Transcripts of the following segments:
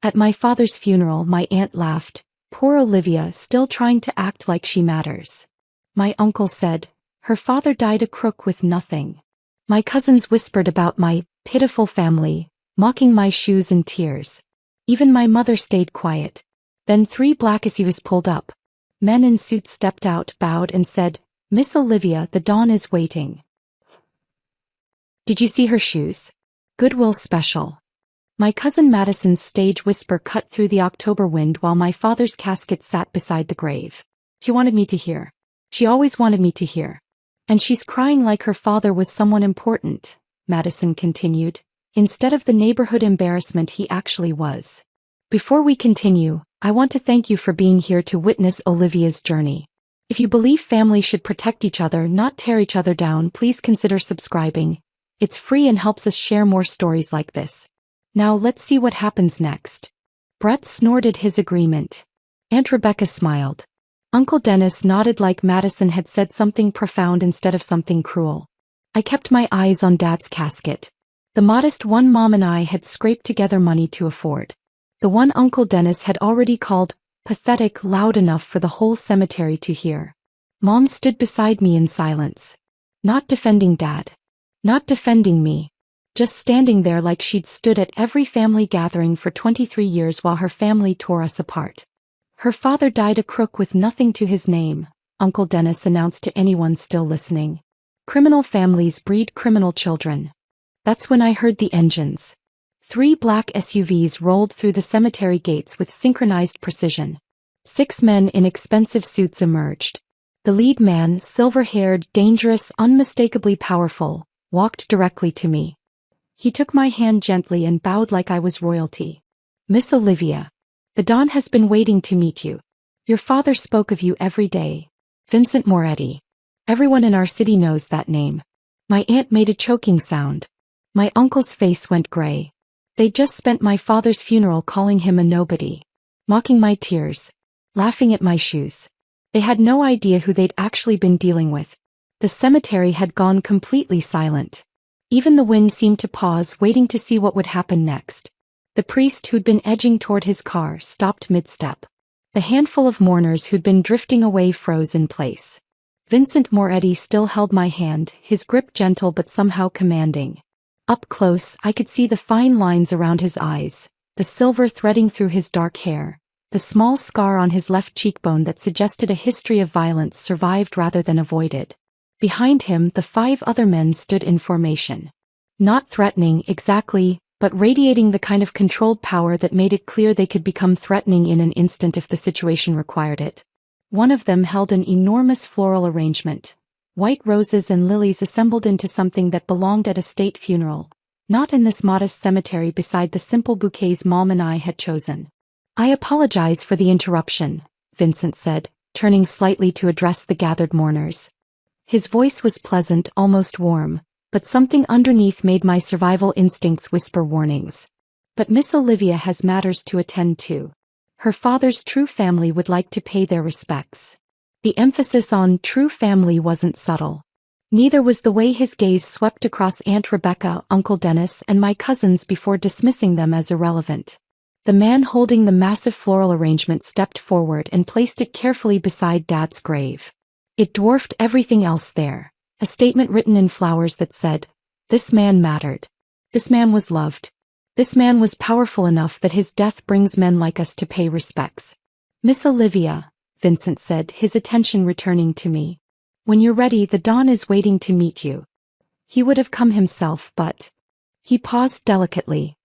At my father's funeral, my aunt laughed. Poor Olivia, still trying to act like she matters. My uncle said, her father died a crook with nothing. My cousins whispered about my pitiful family, mocking my shoes and tears. Even my mother stayed quiet. Then 3 black SUVs pulled up. Men in suits stepped out, bowed and said, Miss Olivia, the dawn is waiting. Did you see her shoes? Goodwill special. My cousin Madison's stage whisper cut through the October wind while my father's casket sat beside the grave. She wanted me to hear. She always wanted me to hear. And she's crying like her father was someone important, Madison continued, instead of the neighborhood embarrassment he actually was. Before we continue, I want to thank you for being here to witness Olivia's journey. If you believe family should protect each other, not tear each other down, please consider subscribing. It's free and helps us share more stories like this. Now let's see what happens next. Brett snorted his agreement. Aunt Rebecca smiled. Uncle Dennis nodded like Madison had said something profound instead of something cruel. I kept my eyes on Dad's casket. The modest one Mom and I had scraped together money to afford. The one Uncle Dennis had already called pathetic loud enough for the whole cemetery to hear. Mom stood beside me in silence. Not defending Dad. Not defending me. Just standing there like she'd stood at every family gathering for 23 years while her family tore us apart. Her father died a crook with nothing to his name, Uncle Dennis announced to anyone still listening. Criminal families breed criminal children. That's when I heard the engines. 3 black SUVs rolled through the cemetery gates with synchronized precision. 6 men in expensive suits emerged. The lead man, silver-haired, dangerous, unmistakably powerful, walked directly to me. He took my hand gently and bowed like I was royalty. Miss Olivia. The dawn has been waiting to meet you. Your father spoke of you every day. Vincent Moretti. Everyone in our city knows that name. My aunt made a choking sound. My uncle's face went gray. They'd just spent my father's funeral calling him a nobody. Mocking my tears. Laughing at my shoes. They had no idea who they'd actually been dealing with. The cemetery had gone completely silent. Even the wind seemed to pause, waiting to see what would happen next. The priest who'd been edging toward his car stopped mid-step. The handful of mourners who'd been drifting away froze in place. Vincent Moretti still held my hand, his grip gentle but somehow commanding. Up close, I could see the fine lines around his eyes, the silver threading through his dark hair, the small scar on his left cheekbone that suggested a history of violence survived rather than avoided. Behind him, the 5 other men stood in formation. Not threatening exactly, but radiating the kind of controlled power that made it clear they could become threatening in an instant if the situation required it. One of them held an enormous floral arrangement. White roses and lilies assembled into something that belonged at a state funeral, not in this modest cemetery beside the simple bouquets Mom and I had chosen. I apologize for the interruption, Vincent said, turning slightly to address the gathered mourners. His voice was pleasant, almost warm, but something underneath made my survival instincts whisper warnings. But Miss Olivia has matters to attend to. Her father's true family would like to pay their respects. The emphasis on true family wasn't subtle. Neither was the way his gaze swept across Aunt Rebecca, Uncle Dennis, and my cousins before dismissing them as irrelevant. The man holding the massive floral arrangement stepped forward and placed it carefully beside Dad's grave. It dwarfed everything else there, a statement written in flowers that said, "This man mattered. This man was loved. This man was powerful enough that his death brings men like us to pay respects." Miss Olivia, Vincent said, his attention returning to me. When you're ready, the dawn is waiting to meet you. He would have come himself, but... He paused delicately.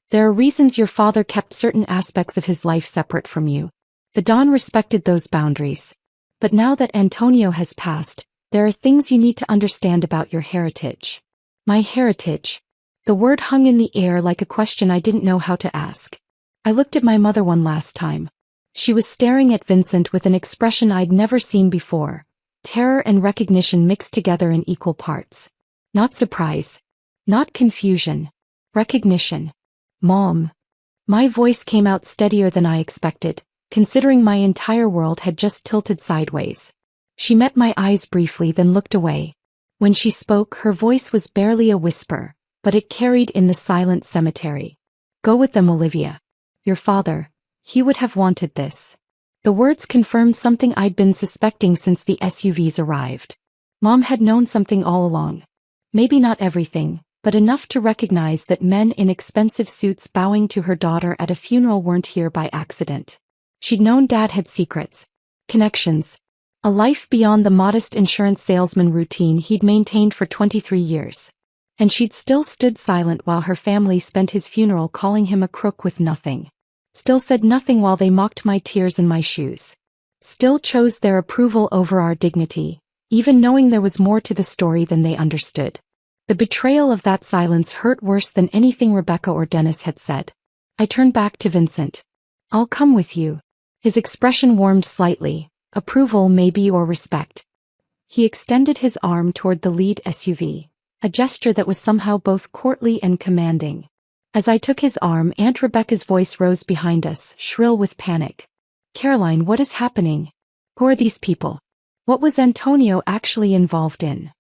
There are reasons your father kept certain aspects of his life separate from you. The dawn respected those boundaries. But now that Antonio has passed, there are things you need to understand about your heritage. My heritage. The word hung in the air like a question I didn't know how to ask. I looked at my mother one last time. She was staring at Vincent with an expression I'd never seen before. Terror and recognition mixed together in equal parts. Not surprise. Not confusion. Recognition. Mom. My voice came out steadier than I expected, considering my entire world had just tilted sideways. She met my eyes briefly, then looked away. When she spoke, her voice was barely a whisper, but it carried in the silent cemetery. Go with them, Olivia. Your father. He would have wanted this. The words confirmed something I'd been suspecting since the SUVs arrived. Mom had known something all along. Maybe not everything, but enough to recognize that men in expensive suits bowing to her daughter at a funeral weren't here by accident. She'd known Dad had secrets, connections, a life beyond the modest insurance salesman routine he'd maintained for 23 years. And she'd still stood silent while her family spent his funeral calling him a crook with nothing. Still said nothing while they mocked my tears and my shoes. Still chose their approval over our dignity, even knowing there was more to the story than they understood. The betrayal of that silence hurt worse than anything Rebecca or Dennis had said. I turned back to Vincent. I'll come with you. His expression warmed slightly, approval maybe or respect. He extended his arm toward the lead SUV, a gesture that was somehow both courtly and commanding. As I took his arm, Aunt Rebecca's voice rose behind us, shrill with panic. Caroline, what is happening? Who are these people? What was Antonio actually involved in?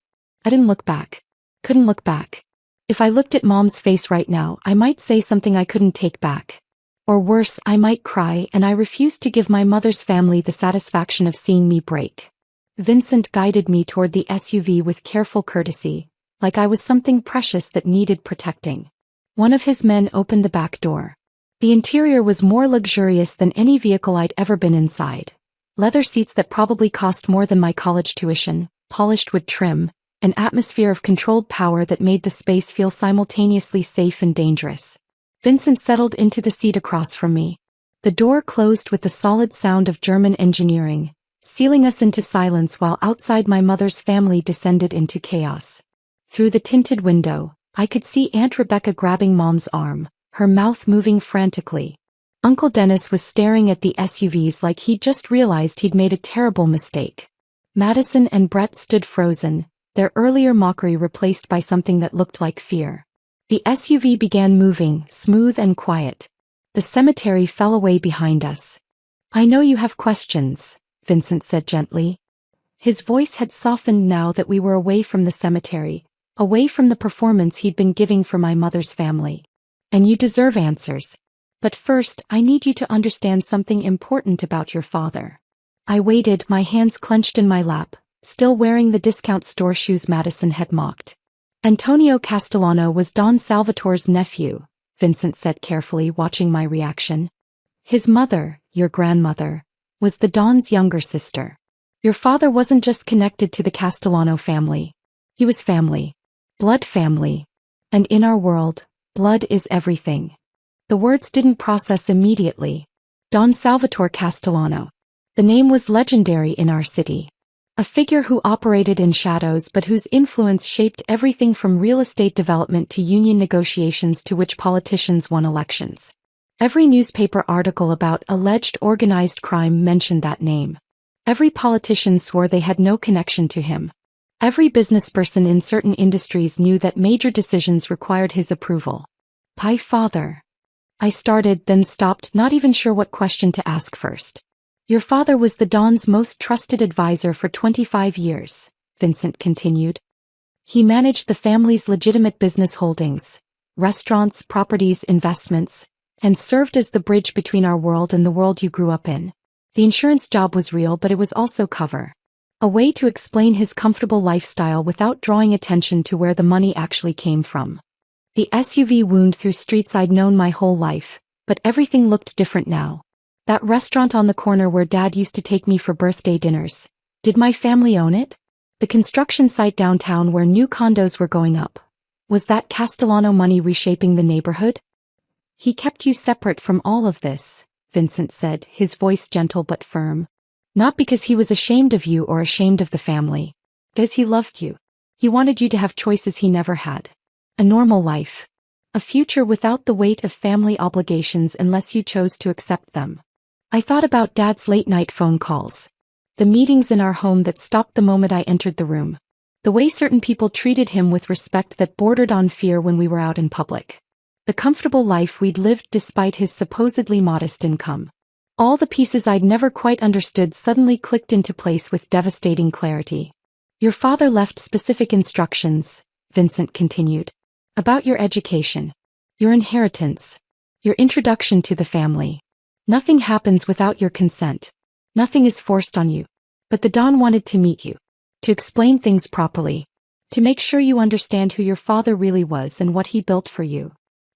I didn't look back. Couldn't look back. If I looked at Mom's face right now, I might say something I couldn't take back. Or worse, I might cry, and I refused to give my mother's family the satisfaction of seeing me break. Vincent guided me toward the SUV with careful courtesy, like I was something precious that needed protecting. One of his men opened the back door. The interior was more luxurious than any vehicle I'd ever been inside. Leather seats that probably cost more than my college tuition, polished wood trim, an atmosphere of controlled power that made the space feel simultaneously safe and dangerous. Vincent settled into the seat across from me. The door closed with the solid sound of German engineering, sealing us into silence while outside my mother's family descended into chaos. Through the tinted window, I could see Aunt Rebecca grabbing Mom's arm, her mouth moving frantically. Uncle Dennis was staring at the SUVs like he'd just realized he'd made a terrible mistake. Madison and Brett stood frozen, their earlier mockery replaced by something that looked like fear. The SUV began moving, smooth and quiet. The cemetery fell away behind us. I know you have questions, Vincent said gently. His voice had softened now that we were away from the cemetery, away from the performance he'd been giving for my mother's family. And you deserve answers. But first, I need you to understand something important about your father. I waited, my hands clenched in my lap, still wearing the discount store shoes Madison had mocked. Antonio Castellano was Don Salvatore's nephew, Vincent said carefully, watching my reaction. His mother, your grandmother, was the Don's younger sister. Your father wasn't just connected to the Castellano family. He was family. Blood family. And in our world, blood is everything. The words didn't process immediately. Don Salvatore Castellano. The name was legendary in our city. A figure who operated in shadows but whose influence shaped everything from real estate development to union negotiations to which politicians won elections. Every newspaper article about alleged organized crime mentioned that name. Every politician swore they had no connection to him. Every businessperson in certain industries knew that major decisions required his approval. My father. I started, then stopped, not even sure what question to ask first. Your father was the Don's most trusted advisor for 25 years, Vincent continued. He managed the family's legitimate business holdings, restaurants, properties, investments, and served as the bridge between our world and the world you grew up in. The insurance job was real, but it was also cover. A way to explain his comfortable lifestyle without drawing attention to where the money actually came from. The SUV wound through streets I'd known my whole life, but everything looked different now. That restaurant on the corner where Dad used to take me for birthday dinners. Did my family own it? The construction site downtown where new condos were going up. Was that Castellano money reshaping the neighborhood? He kept you separate from all of this, Vincent said, his voice gentle but firm. Not because he was ashamed of you or ashamed of the family. Because he loved you. He wanted you to have choices he never had. A normal life. A future without the weight of family obligations unless you chose to accept them. I thought about Dad's late-night phone calls. The meetings in our home that stopped the moment I entered the room. The way certain people treated him with respect that bordered on fear when we were out in public. The comfortable life we'd lived despite his supposedly modest income. All the pieces I'd never quite understood suddenly clicked into place with devastating clarity. Your father left specific instructions, Vincent continued. About your education. Your inheritance. Your introduction to the family. Nothing happens without your consent. Nothing is forced on you. But the Don wanted to meet you. To explain things properly. To make sure you understand who your father really was and what he built for you.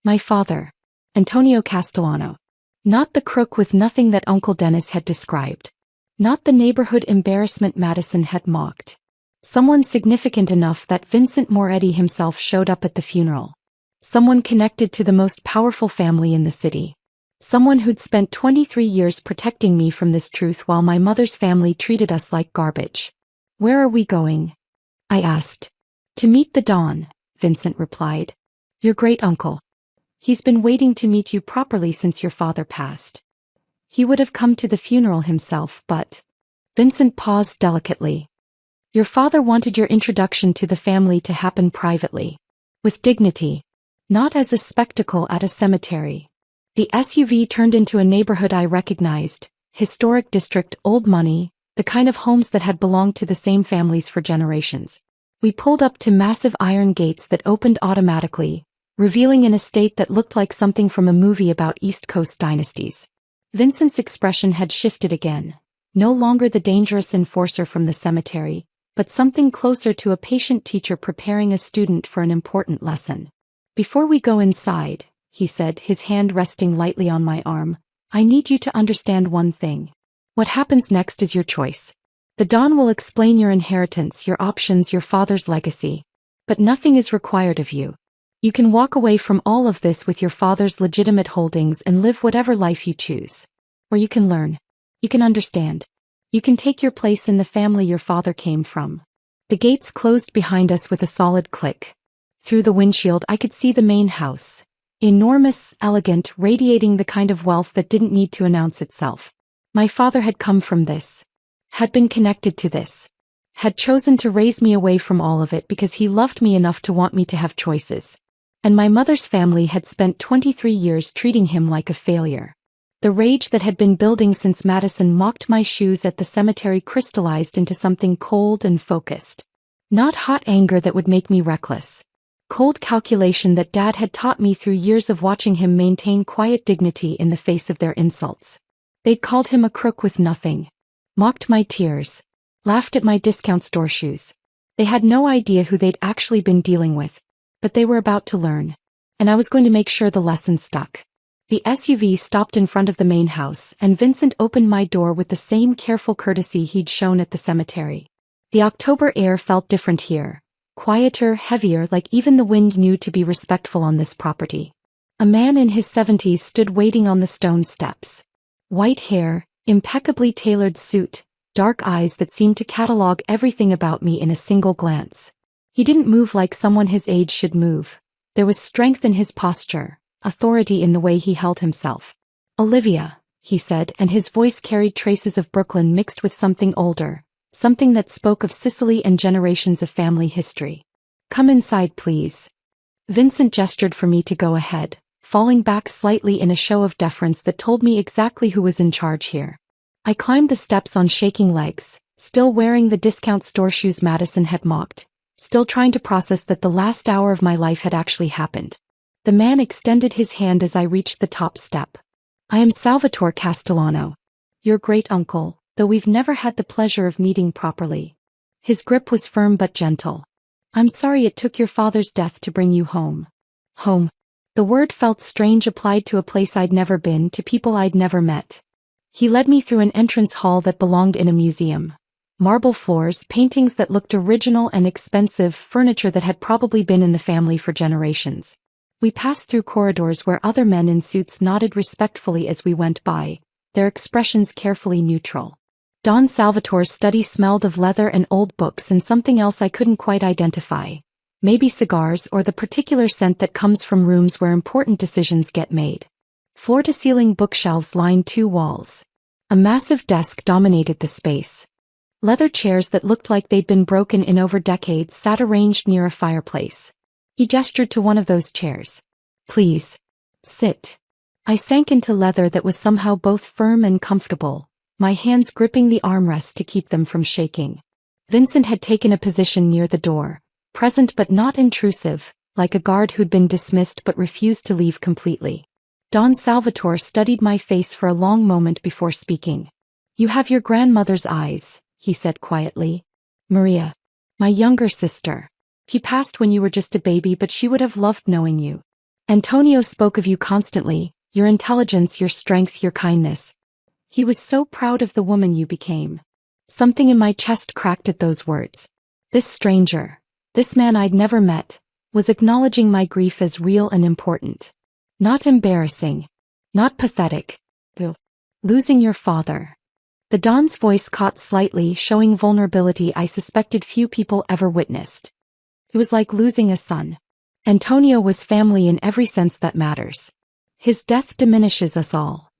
My father. Antonio Castellano. Not the crook with nothing that Uncle Dennis had described. Not the neighborhood embarrassment Madison had mocked. Someone significant enough that Vincent Moretti himself showed up at the funeral. Someone connected to the most powerful family in the city. Someone who'd spent 23 years protecting me from this truth while my mother's family treated us like garbage. Where are we going? I asked. To meet the Don, Vincent replied. Your great-uncle. He's been waiting to meet you properly since your father passed. He would have come to the funeral himself, but... Vincent paused delicately. Your father wanted your introduction to the family to happen privately. With dignity. Not as a spectacle at a cemetery. The SUV turned into a neighborhood I recognized, historic district, old money, the kind of homes that had belonged to the same families for generations. We pulled up to massive iron gates that opened automatically, revealing an estate that looked like something from a movie about East Coast dynasties. Vincent's expression had shifted again, no longer the dangerous enforcer from the cemetery, but something closer to a patient teacher preparing a student for an important lesson. Before we go inside, he said, his hand resting lightly on my arm, I need you to understand one thing. What happens next is your choice. The Don will explain your inheritance, your options, your father's legacy. But nothing is required of you. You can walk away from all of this with your father's legitimate holdings and live whatever life you choose. Or you can learn. You can understand. You can take your place in the family your father came from. The gates closed behind us with a solid click. Through the windshield I could see the main house. Enormous, elegant, radiating the kind of wealth that didn't need to announce itself. My father had come from this. Had been connected to this. Had chosen to raise me away from all of it because he loved me enough to want me to have choices. And my mother's family had spent 23 years treating him like a failure. The rage that had been building since Madison mocked my shoes at the cemetery crystallized into something cold and focused. Not hot anger that would make me reckless. Cold calculation that Dad had taught me through years of watching him maintain quiet dignity in the face of their insults. They'd called him a crook with nothing. Mocked my tears. Laughed at my discount store shoes. They had no idea who they'd actually been dealing with. But they were about to learn. And I was going to make sure the lesson stuck. The SUV stopped in front of the main house, and Vincent opened my door with the same careful courtesy he'd shown at the cemetery. The October air felt different here. Quieter, heavier, like even the wind knew to be respectful on this property. A man in his 70s stood waiting on the stone steps. White hair, impeccably tailored suit, dark eyes that seemed to catalog everything about me in a single glance. He didn't move like someone his age should move. There was strength in his posture, authority in the way he held himself. Olivia, he said, and his voice carried traces of Brooklyn mixed with something older. Something that spoke of Sicily and generations of family history. Come inside, please. Vincent gestured for me to go ahead, falling back slightly in a show of deference that told me exactly who was in charge here. I climbed the steps on shaking legs, still wearing the discount store shoes Madison had mocked, still trying to process that the last hour of my life had actually happened. The man extended his hand as I reached the top step. I am Salvatore Castellano. Your great-uncle. Though we've never had the pleasure of meeting properly. His grip was firm but gentle. I'm sorry it took your father's death to bring you home. Home. The word felt strange applied to a place I'd never been, to people I'd never met. He led me through an entrance hall that belonged in a museum. Marble floors, paintings that looked original and expensive, furniture that had probably been in the family for generations. We passed through corridors where other men in suits nodded respectfully as we went by, their expressions carefully neutral. Don Salvatore's study smelled of leather and old books and something else I couldn't quite identify. Maybe cigars or the particular scent that comes from rooms where important decisions get made. Floor-to-ceiling bookshelves lined 2 walls. A massive desk dominated the space. Leather chairs that looked like they'd been broken in over decades sat arranged near a fireplace. He gestured to one of those chairs. Please. Sit. I sank into leather that was somehow both firm and comfortable. My hands gripping the armrest to keep them from shaking. Vincent had taken a position near the door, present but not intrusive, like a guard who'd been dismissed but refused to leave completely. Don Salvatore studied my face for a long moment before speaking. You have your grandmother's eyes, he said quietly. Maria. My younger sister. She passed when you were just a baby, but she would have loved knowing you. Antonio spoke of you constantly, your intelligence, your strength, your kindness. He was so proud of the woman you became. Something in my chest cracked at those words. This stranger, this man I'd never met, was acknowledging my grief as real and important. Not embarrassing. Not pathetic. Losing your father. The Don's voice caught slightly, showing vulnerability I suspected few people ever witnessed. It was like losing a son. Antonio was family in every sense that matters. His death diminishes us all.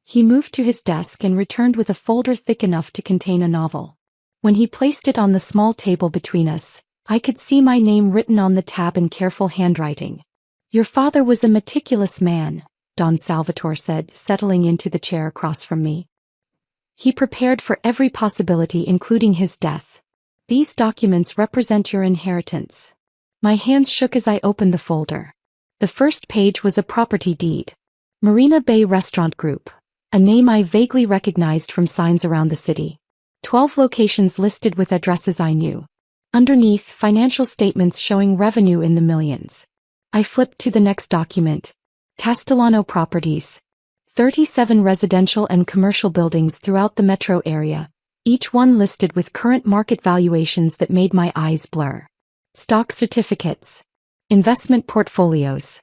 He moved to his desk and returned with a folder thick enough to contain a novel. When he placed it on the small table between us, I could see my name written on the tab in careful handwriting. Your father was a meticulous man, Don Salvatore said, settling into the chair across from me. He prepared for every possibility, including his death. These documents represent your inheritance. My hands shook as I opened the folder. The first page was a property deed. Marina Bay Restaurant Group, a name I vaguely recognized from signs around the city. 12 locations listed with addresses I knew. Underneath, financial statements showing revenue in the millions. I flipped to the next document. Castellano Properties. 37 residential and commercial buildings throughout the metro area, each one listed with current market valuations that made my eyes blur. Stock certificates. Investment portfolios.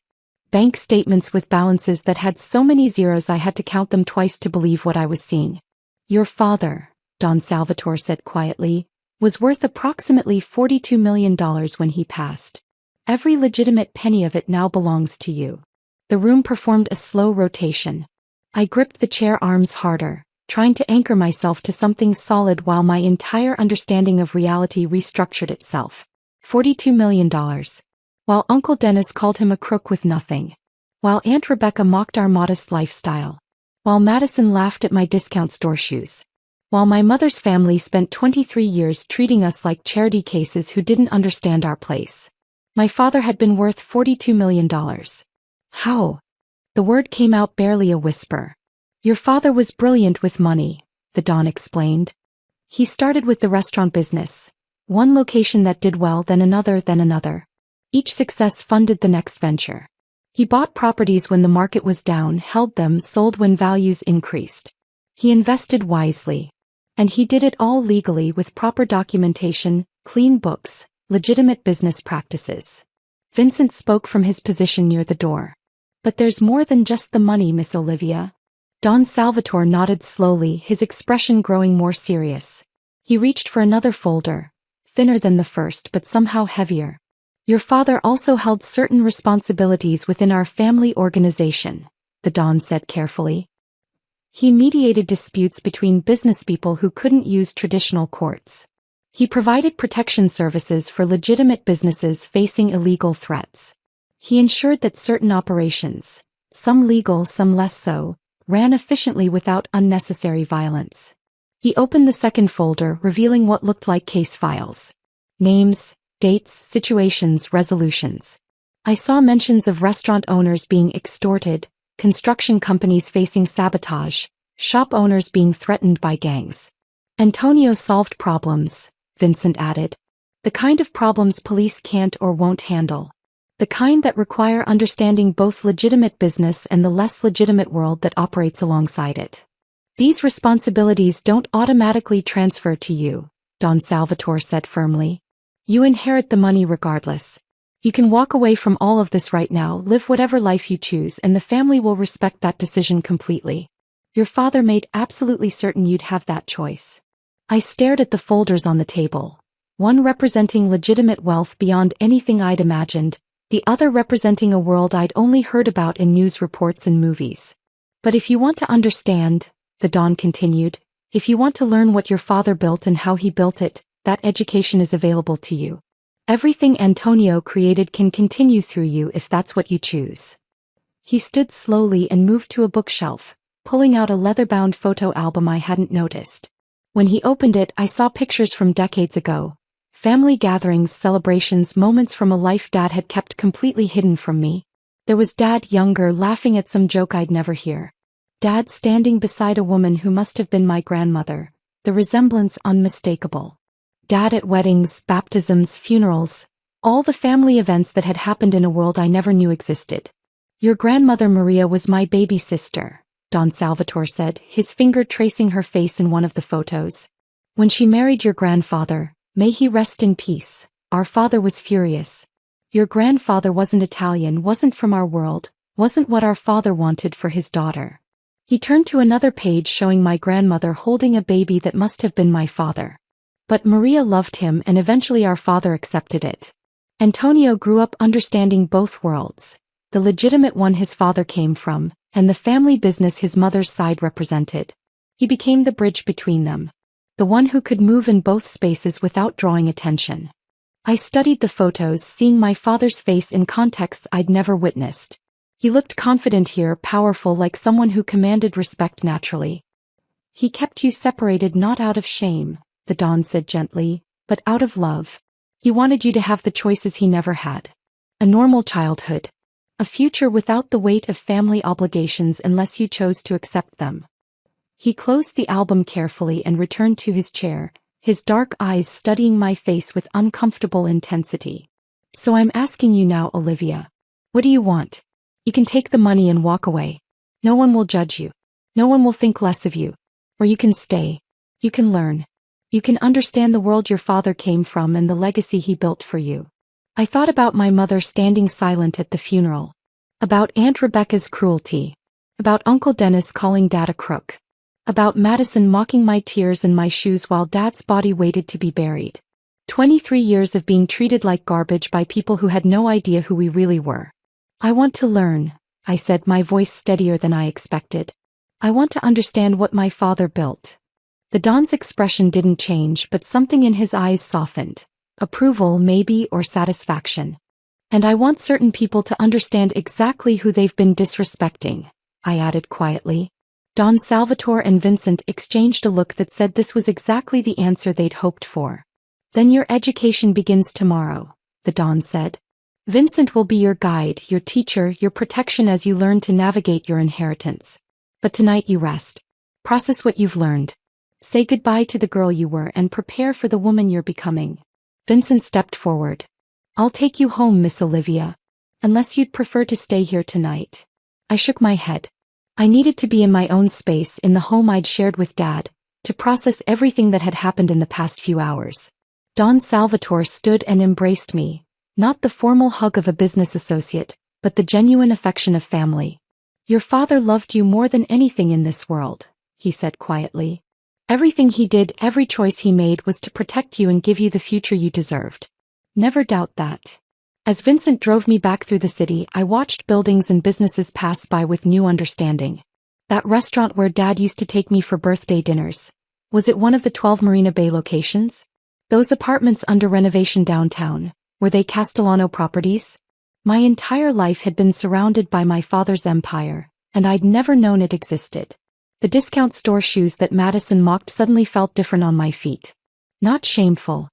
Bank statements with balances that had so many zeros I had to count them twice to believe what I was seeing. Your father, Don Salvatore said quietly, was worth approximately $42 million when he passed. Every legitimate penny of it now belongs to you. The room performed a slow rotation. I gripped the chair arms harder, trying to anchor myself to something solid while my entire understanding of reality restructured itself. $42 million. While Uncle Dennis called him a crook with nothing. While Aunt Rebecca mocked our modest lifestyle. While Madison laughed at my discount store shoes. While my mother's family spent 23 years treating us like charity cases who didn't understand our place. My father had been worth $42 million. How? The word came out barely a whisper. Your father was brilliant with money, the Don explained. He started with the restaurant business. One location that did well, then another, then another. Each success funded the next venture. He bought properties when the market was down, held them, sold when values increased. He invested wisely. And he did it all legally with proper documentation, clean books, legitimate business practices. Vincent spoke from his position near the door. But there's more than just the money, Miss Olivia. Don Salvatore nodded slowly, his expression growing more serious. He reached for another folder, thinner than the first but somehow heavier. Your father also held certain responsibilities within our family organization, the Don said carefully. He mediated disputes between businesspeople who couldn't use traditional courts. He provided protection services for legitimate businesses facing illegal threats. He ensured that certain operations, some legal, some less so, ran efficiently without unnecessary violence. He opened the second folder, revealing what looked like case files. Names, dates, situations, resolutions. I saw mentions of restaurant owners being extorted, construction companies facing sabotage, shop owners being threatened by gangs. Antonio solved problems, Vincent added. The kind of problems police can't or won't handle. The kind that require understanding both legitimate business and the less legitimate world that operates alongside it. These responsibilities don't automatically transfer to you, Don Salvatore said firmly. You inherit the money regardless. You can walk away from all of this right now, live whatever life you choose, and the family will respect that decision completely. Your father made absolutely certain you'd have that choice. I stared at the folders on the table, one representing legitimate wealth beyond anything I'd imagined, the other representing a world I'd only heard about in news reports and movies. But if you want to understand, the Don continued, if you want to learn what your father built and how he built it, that education is available to you. Everything Antonio created can continue through you if that's what you choose. He stood slowly and moved to a bookshelf, pulling out a leather-bound photo album I hadn't noticed. When he opened it, I saw pictures from decades ago. Family gatherings, celebrations, moments from a life Dad had kept completely hidden from me. There was Dad younger laughing at some joke I'd never hear. Dad standing beside a woman who must have been my grandmother, the resemblance unmistakable. Dad at weddings, baptisms, funerals, all the family events that had happened in a world I never knew existed. Your grandmother Maria was my baby sister, Don Salvatore said, his finger tracing her face in one of the photos. When she married your grandfather, may he rest in peace, our father was furious. Your grandfather wasn't Italian, wasn't from our world, wasn't what our father wanted for his daughter. He turned to another page showing my grandmother holding a baby that must have been my father. But Maria loved him and eventually our father accepted it. Antonio grew up understanding both worlds, the legitimate one his father came from, and the family business his mother's side represented. He became the bridge between them, the one who could move in both spaces without drawing attention. I studied the photos, seeing my father's face in contexts I'd never witnessed. He looked confident here, powerful, like someone who commanded respect naturally. He kept you separated not out of shame, the Don said gently, but out of love. He wanted you to have the choices he never had. A normal childhood. A future without the weight of family obligations unless you chose to accept them. He closed the album carefully and returned to his chair, his dark eyes studying my face with uncomfortable intensity. So I'm asking you now, Olivia. What do you want? You can take the money and walk away. No one will judge you. No one will think less of you. Or you can stay. You can learn. You can understand the world your father came from and the legacy he built for you. I thought about my mother standing silent at the funeral. About Aunt Rebecca's cruelty. About Uncle Dennis calling Dad a crook. About Madison mocking my tears and my shoes while Dad's body waited to be buried. 23 years of being treated like garbage by people who had no idea who we really were. I want to learn, I said, my voice steadier than I expected. I want to understand what my father built. The Don's expression didn't change, but something in his eyes softened. Approval, maybe, or satisfaction. And I want certain people to understand exactly who they've been disrespecting, I added quietly. Don Salvatore and Vincent exchanged a look that said this was exactly the answer they'd hoped for. Then your education begins tomorrow, the Don said. Vincent will be your guide, your teacher, your protection as you learn to navigate your inheritance. But tonight you rest. Process what you've learned. Say goodbye to the girl you were and prepare for the woman you're becoming. Vincent stepped forward. I'll take you home, Miss Olivia. Unless you'd prefer to stay here tonight. I shook my head. I needed to be in my own space, in the home I'd shared with Dad, to process everything that had happened in the past few hours. Don Salvatore stood and embraced me, not the formal hug of a business associate, but the genuine affection of family. Your father loved you more than anything in this world, he said quietly. Everything he did, every choice he made was to protect you and give you the future you deserved. Never doubt that. As Vincent drove me back through the city, I watched buildings and businesses pass by with new understanding. That restaurant where Dad used to take me for birthday dinners. Was it one of the 12 Marina Bay locations? Those apartments under renovation downtown, were they Castellano properties? My entire life had been surrounded by my father's empire, and I'd never known it existed. The discount store shoes that Madison mocked suddenly felt different on my feet. Not shameful.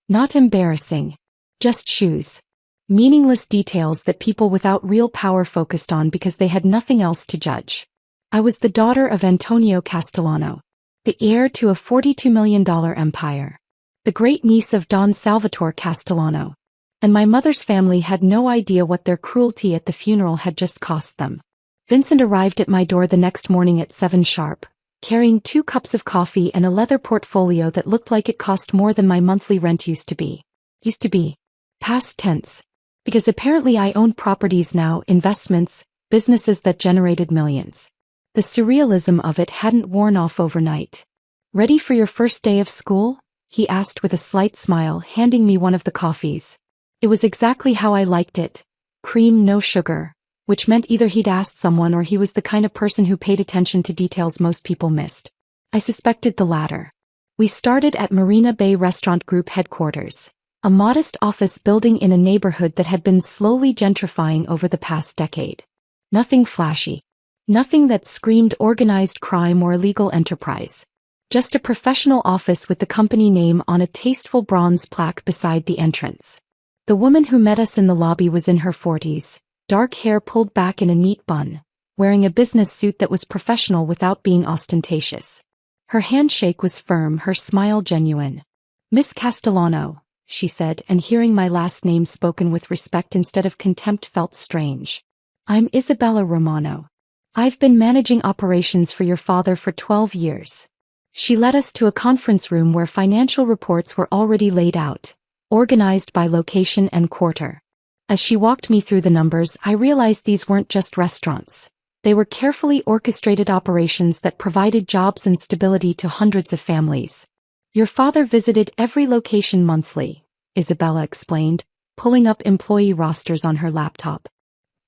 Not embarrassing. Just shoes. Meaningless details that people without real power focused on because they had nothing else to judge. I was the daughter of Antonio Castellano, the heir to a $42 million empire, the great niece of Don Salvatore Castellano, and my mother's family had no idea what their cruelty at the funeral had just cost them. Vincent arrived at my door the next morning at 7 sharp, carrying 2 cups of coffee and a leather portfolio that looked like it cost more than my monthly rent used to be. Past tense. Because apparently I owned properties now, investments, businesses that generated millions. The surrealism of it hadn't worn off overnight. Ready for your first day of school? He asked with a slight smile, handing me one of the coffees. It was exactly how I liked it. Cream, no sugar. Which meant either he'd asked someone or he was the kind of person who paid attention to details most people missed. I suspected the latter. We started at Marina Bay Restaurant Group headquarters. A modest office building in a neighborhood that had been slowly gentrifying over the past decade. Nothing flashy. Nothing that screamed organized crime or illegal enterprise. Just a professional office with the company name on a tasteful bronze plaque beside the entrance. The woman who met us in the lobby was in her 40s, dark hair pulled back in a neat bun, wearing a business suit that was professional without being ostentatious. Her handshake was firm, her smile genuine. "Miss Castellano," she said, and hearing my last name spoken with respect instead of contempt felt strange. "I'm Isabella Romano. I've been managing operations for your father for 12 years. She led us to a conference room where financial reports were already laid out, organized by location and quarter. As she walked me through the numbers, I realized these weren't just restaurants. They were carefully orchestrated operations that provided jobs and stability to hundreds of families. Your father visited every location monthly," Isabella explained, pulling up employee rosters on her laptop.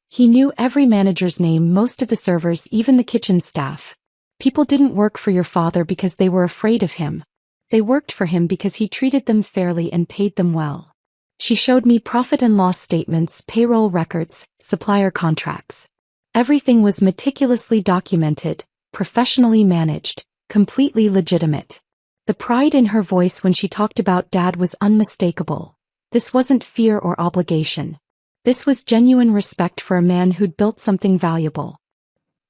"He knew every manager's name, most of the servers, even the kitchen staff. People didn't work for your father because they were afraid of him. They worked for him because he treated them fairly and paid them well." She showed me profit and loss statements, payroll records, supplier contracts. Everything was meticulously documented, professionally managed, completely legitimate. The pride in her voice when she talked about Dad was unmistakable. This wasn't fear or obligation. This was genuine respect for a man who'd built something valuable.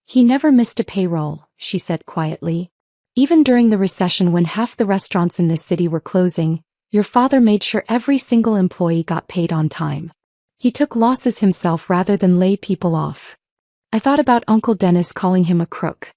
"He never missed a payroll," she said quietly. "Even during the recession when half the restaurants in this city were closing, your father made sure every single employee got paid on time. He took losses himself rather than lay people off." I thought about Uncle Dennis calling him a crook.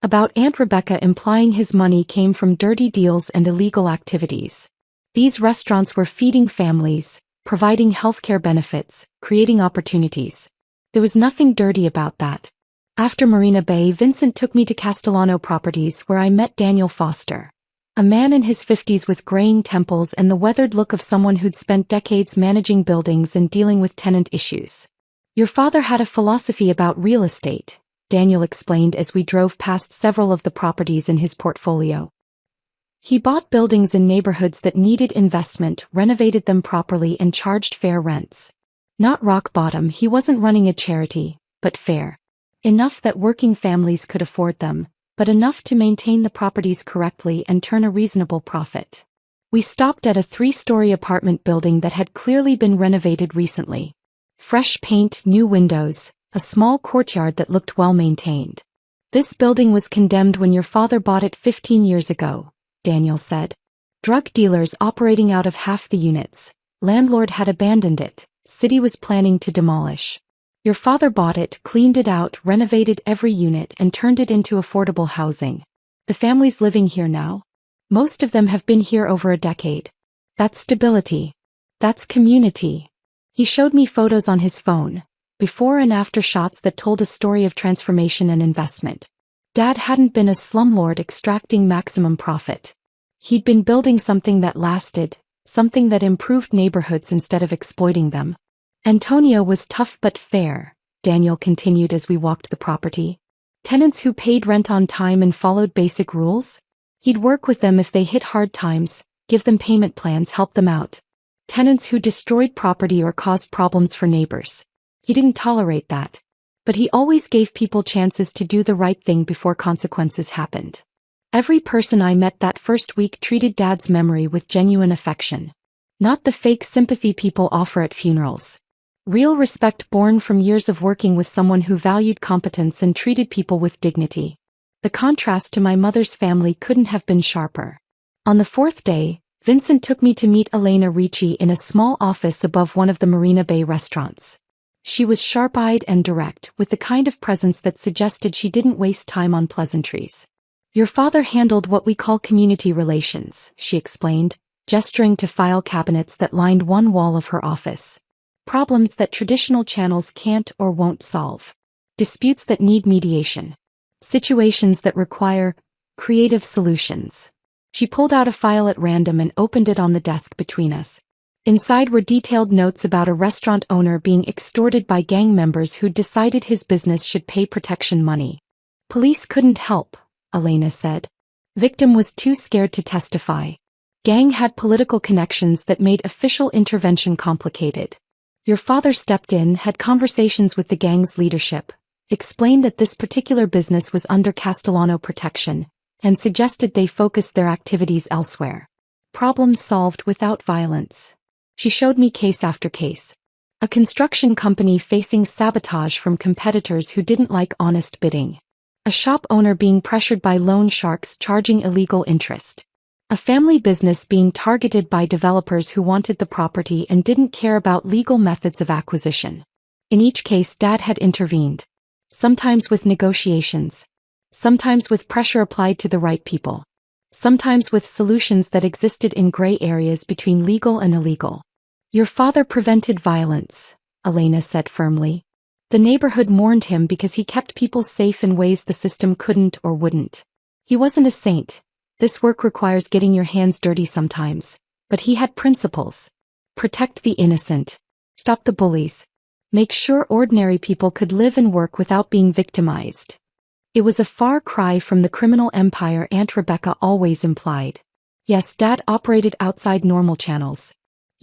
About Aunt Rebecca implying his money came from dirty deals and illegal activities. These restaurants were feeding families, providing healthcare benefits, creating opportunities. There was nothing dirty about that. After Marina Bay, Vincent took me to Castellano Properties where I met Daniel Foster. A man in his 50s with graying temples and the weathered look of someone who'd spent decades managing buildings and dealing with tenant issues. "Your father had a philosophy about real estate," Daniel explained as we drove past several of the properties in his portfolio. "He bought buildings in neighborhoods that needed investment, renovated them properly and charged fair rents. Not rock bottom, he wasn't running a charity, but fair. Enough that working families could afford them, but enough to maintain the properties correctly and turn a reasonable profit." We stopped at a 3-story apartment building that had clearly been renovated recently. Fresh paint, new windows, a small courtyard that looked well maintained. "This building was condemned when your father bought it 15 years ago," Daniel said. "Drug dealers operating out of half the units. Landlord had abandoned it, city was planning to demolish. Your father bought it, cleaned it out, renovated every unit and turned it into affordable housing. The families living here now? Most of them have been here over a decade. That's stability. That's community." He showed me photos on his phone, before and after shots that told a story of transformation and investment. Dad hadn't been a slumlord extracting maximum profit. He'd been building something that lasted, something that improved neighborhoods instead of exploiting them. "Antonio was tough but fair," Daniel continued as we walked the property. "Tenants who paid rent on time and followed basic rules? He'd work with them if they hit hard times, give them payment plans, help them out. Tenants who destroyed property or caused problems for neighbors. He didn't tolerate that. But he always gave people chances to do the right thing before consequences happened. Every person I met that first week treated Dad's memory with genuine affection. Not the fake sympathy people offer at funerals. Real respect born from years of working with someone who valued competence and treated people with dignity. The contrast to my mother's family couldn't have been sharper. On the 4th day, Vincent took me to meet Elena Ricci in a small office above one of the Marina Bay restaurants. She was sharp-eyed and direct, with the kind of presence that suggested she didn't waste time on pleasantries. "Your father handled what we call community relations," she explained, gesturing to file cabinets that lined one wall of her office. "Problems that traditional channels can't or won't solve. Disputes that need mediation. Situations that require creative solutions." She pulled out a file at random and opened it on the desk between us. Inside were detailed notes about a restaurant owner being extorted by gang members who'd decided his business should pay protection money. "Police couldn't help," Elena said. "Victim was too scared to testify. Gang had political connections that made official intervention complicated. Your father stepped in, had conversations with the gang's leadership, explained that this particular business was under Castellano protection, and suggested they focus their activities elsewhere. Problems solved without violence." She showed me case after case. A construction company facing sabotage from competitors who didn't like honest bidding. A shop owner being pressured by loan sharks charging illegal interest. A family business being targeted by developers who wanted the property and didn't care about legal methods of acquisition. In each case, Dad had intervened. Sometimes with negotiations. Sometimes with pressure applied to the right people. Sometimes with solutions that existed in gray areas between legal and illegal. Your father prevented violence, Elena said firmly. The neighborhood mourned him because he kept people safe in ways the system couldn't or wouldn't. He wasn't a saint. This work requires getting your hands dirty sometimes. But he had principles. Protect the innocent. Stop the bullies. Make sure ordinary people could live and work without being victimized. It was a far cry from the criminal empire Aunt Rebecca always implied. Yes, Dad operated outside normal channels.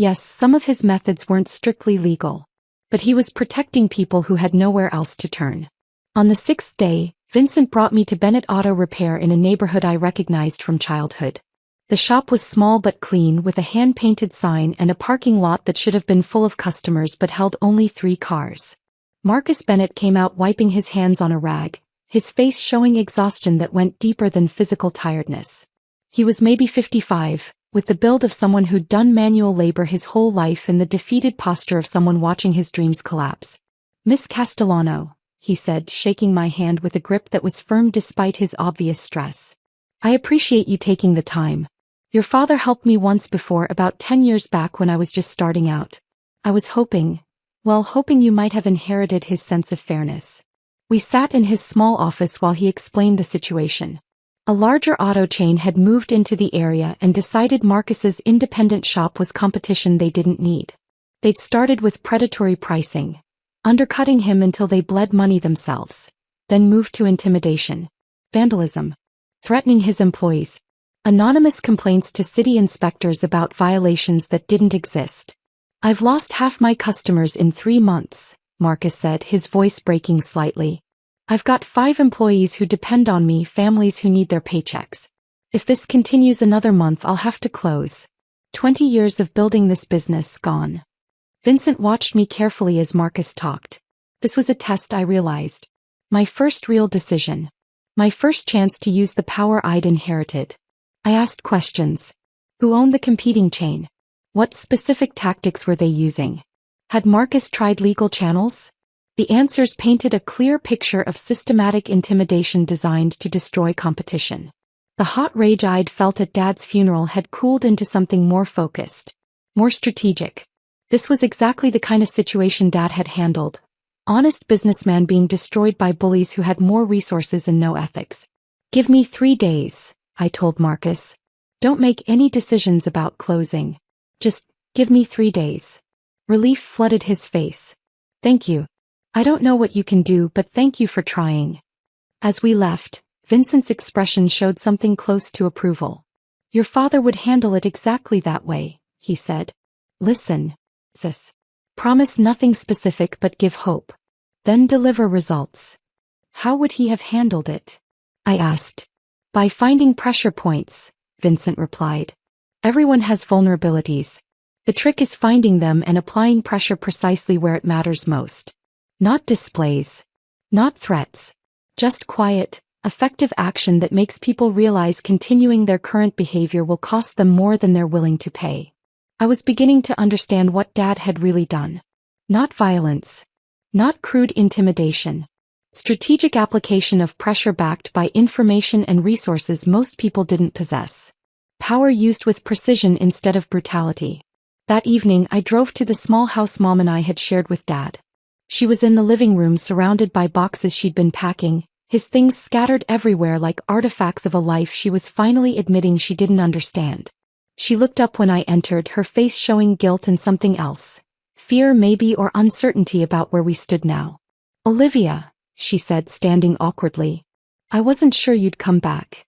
Yes, some of his methods weren't strictly legal. But he was protecting people who had nowhere else to turn. On the 6th day, Vincent brought me to Bennett Auto Repair in a neighborhood I recognized from childhood. The shop was small but clean, with a hand-painted sign and a parking lot that should have been full of customers but held only 3 cars. Marcus Bennett came out wiping his hands on a rag, his face showing exhaustion that went deeper than physical tiredness. He was maybe 55, with the build of someone who'd done manual labor his whole life and the defeated posture of someone watching his dreams collapse. "Miss Castellano," he said, shaking my hand with a grip that was firm despite his obvious stress. "I appreciate you taking the time. Your father helped me once before, about 10 years back when I was just starting out. I was hoping you might have inherited his sense of fairness." We sat in his small office while he explained the situation. A larger auto chain had moved into the area and decided Marcus's independent shop was competition they didn't need. They'd started with predatory pricing, undercutting him until they bled money themselves, then moved to intimidation, vandalism, threatening his employees, anonymous complaints to city inspectors about violations that didn't exist. "I've lost half my customers in 3 months, Marcus said, his voice breaking slightly. "I've got 5 employees who depend on me, families who need their paychecks. If this continues another month, I'll have to close. 20 years of building this business gone." Vincent watched me carefully as Marcus talked. This was a test, I realized. My first real decision. My first chance to use the power I'd inherited. I asked questions. Who owned the competing chain? What specific tactics were they using? Had Marcus tried legal channels? The answers painted a clear picture of systematic intimidation designed to destroy competition. The hot rage I'd felt at Dad's funeral had cooled into something more focused, more strategic. This was exactly the kind of situation Dad had handled. Honest businessman being destroyed by bullies who had more resources and no ethics. "Give me 3 days, I told Marcus. "Don't make any decisions about closing. Just give me 3 days." Relief flooded his face. "Thank you. I don't know what you can do, but thank you for trying." As we left, Vincent's expression showed something close to approval. "Your father would handle it exactly that way," he said. "Listen, sis. Promise nothing specific but give hope. Then deliver results." "How would he have handled it?" I asked. "By finding pressure points," Vincent replied. "Everyone has vulnerabilities. The trick is finding them and applying pressure precisely where it matters most. Not displays. Not threats. Just quiet, effective action that makes people realize continuing their current behavior will cost them more than they're willing to pay." I was beginning to understand what Dad had really done. Not violence. Not crude intimidation. Strategic application of pressure backed by information and resources most people didn't possess. Power used with precision instead of brutality. That evening I drove to the small house Mom and I had shared with Dad. She was in the living room surrounded by boxes she'd been packing, his things scattered everywhere like artifacts of a life she was finally admitting she didn't understand. She looked up when I entered, her face showing guilt and something else. Fear maybe, or uncertainty about where we stood now. "Olivia," she said, standing awkwardly. "I wasn't sure you'd come back."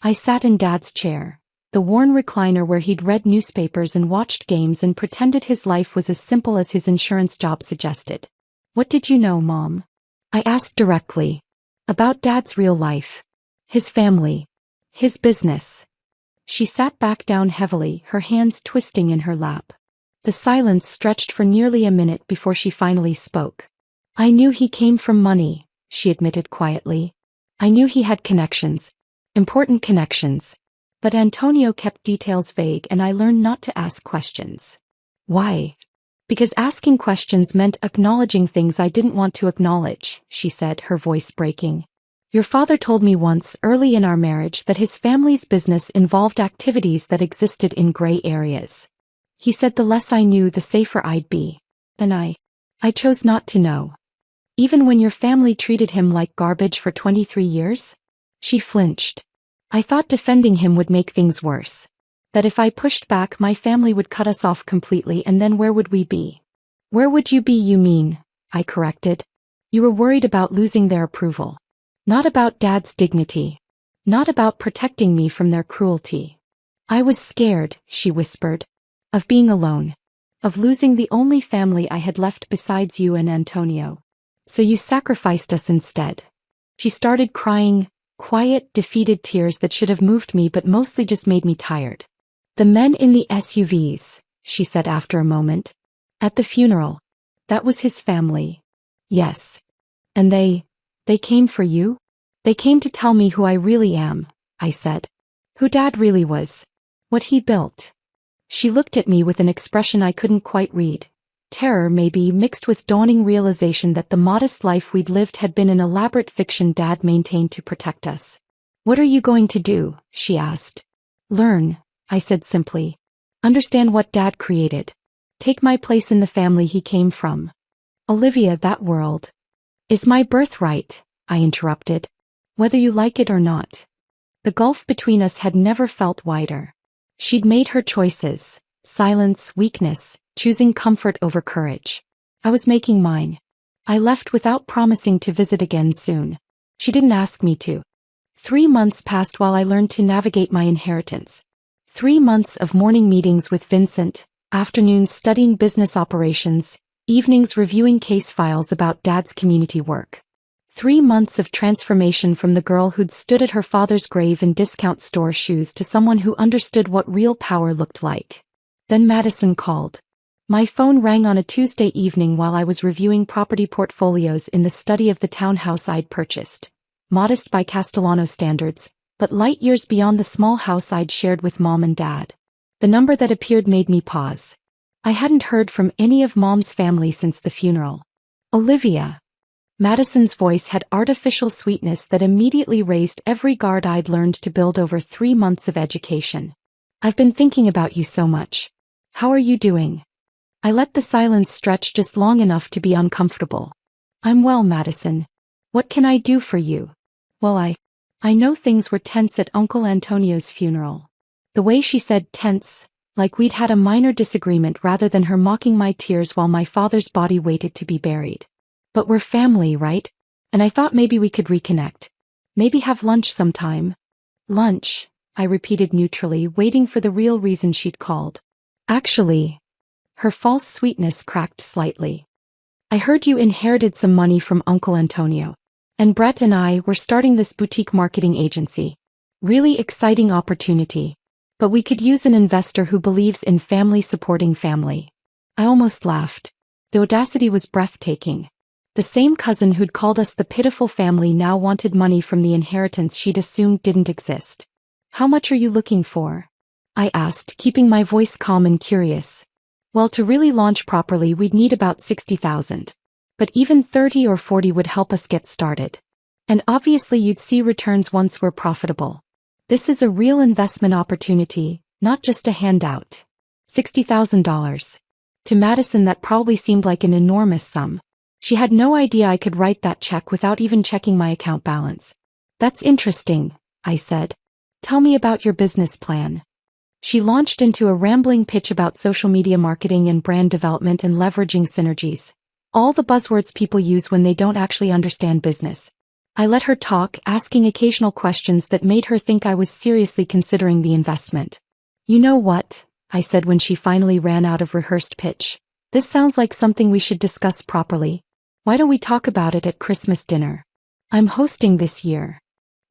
I sat in Dad's chair, the worn recliner where he'd read newspapers and watched games and pretended his life was as simple as his insurance job suggested. "What did you know, Mom?" I asked directly. About Dad's real life. His family. His business. She sat back down heavily, her hands twisting in her lap. The silence stretched for nearly a minute before she finally spoke. I knew he came from money, she admitted quietly. I knew he had connections. Important connections. But Antonio kept details vague and I learned not to ask questions. Why? Because asking questions meant acknowledging things I didn't want to acknowledge, she said, her voice breaking. Your father told me once, early in our marriage, that his family's business involved activities that existed in gray areas. He said the less I knew, the safer I'd be. And I chose not to know. Even when your family treated him like garbage for 23 years? She flinched. I thought defending him would make things worse. That if I pushed back, my family would cut us off completely, and then where would we be? Where would you be, you mean? I corrected. You were worried about losing their approval. Not about Dad's dignity. Not about protecting me from their cruelty. I was scared, she whispered. Of being alone. Of losing the only family I had left besides you and Antonio. So you sacrificed us instead. She started crying, quiet, defeated tears that should have moved me but mostly just made me tired. The men in the SUVs, she said after a moment. At the funeral. That was his family. Yes. And they came for you? They came to tell me who I really am, I said. Who Dad really was. What he built. She looked at me with an expression I couldn't quite read. Terror maybe, mixed with dawning realization that the modest life we'd lived had been an elaborate fiction Dad maintained to protect us. What are you going to do? She asked. Learn, I said simply. Understand what Dad created. Take my place in the family he came from. Olivia, that world is my birthright, I interrupted. Whether you like it or not. The gulf between us had never felt wider. She'd made her choices, silence, weakness, choosing comfort over courage. I was making mine. I left without promising to visit again soon. She didn't ask me to. 3 months passed while I learned to navigate my inheritance. 3 months of morning meetings with Vincent, afternoons studying business operations, evenings reviewing case files about Dad's community work. 3 months of transformation from the girl who'd stood at her father's grave in discount store shoes to someone who understood what real power looked like. Then Madison called. My phone rang on a Tuesday evening while I was reviewing property portfolios in the study of the townhouse I'd purchased. Modest by Castellano standards, but light years beyond the small house I'd shared with Mom and Dad. The number that appeared made me pause. I hadn't heard from any of Mom's family since the funeral. Olivia. Madison's voice had artificial sweetness that immediately raised every guard I'd learned to build over 3 months of education. I've been thinking about you so much. How are you doing? I let the silence stretch just long enough to be uncomfortable. I'm well, Madison. What can I do for you? Well, I know things were tense at Uncle Antonio's funeral. The way she said tense, like we'd had a minor disagreement rather than her mocking my tears while my father's body waited to be buried. But we're family, right? And I thought maybe we could reconnect. Maybe have lunch sometime. Lunch, I repeated neutrally, waiting for the real reason she'd called. Actually, her false sweetness cracked slightly. I heard you inherited some money from Uncle Antonio. And Brett and I were starting this boutique marketing agency. Really exciting opportunity. But we could use an investor who believes in family supporting family. I almost laughed. The audacity was breathtaking. The same cousin who'd called us the pitiful family now wanted money from the inheritance she'd assumed didn't exist. How much are you looking for? I asked, keeping my voice calm and curious. Well, to really launch properly we'd need about 60,000. But even 30 or 40 would help us get started. And obviously you'd see returns once we're profitable. This is a real investment opportunity, not just a handout. $60,000. To Madison that probably seemed like an enormous sum. She had no idea I could write that check without even checking my account balance. That's interesting, I said. Tell me about your business plan. She launched into a rambling pitch about social media marketing and brand development and leveraging synergies. All the buzzwords people use when they don't actually understand business. I let her talk, asking occasional questions that made her think I was seriously considering the investment. You know what? I said when she finally ran out of rehearsed pitch. This sounds like something we should discuss properly. Why don't we talk about it at Christmas dinner? I'm hosting this year.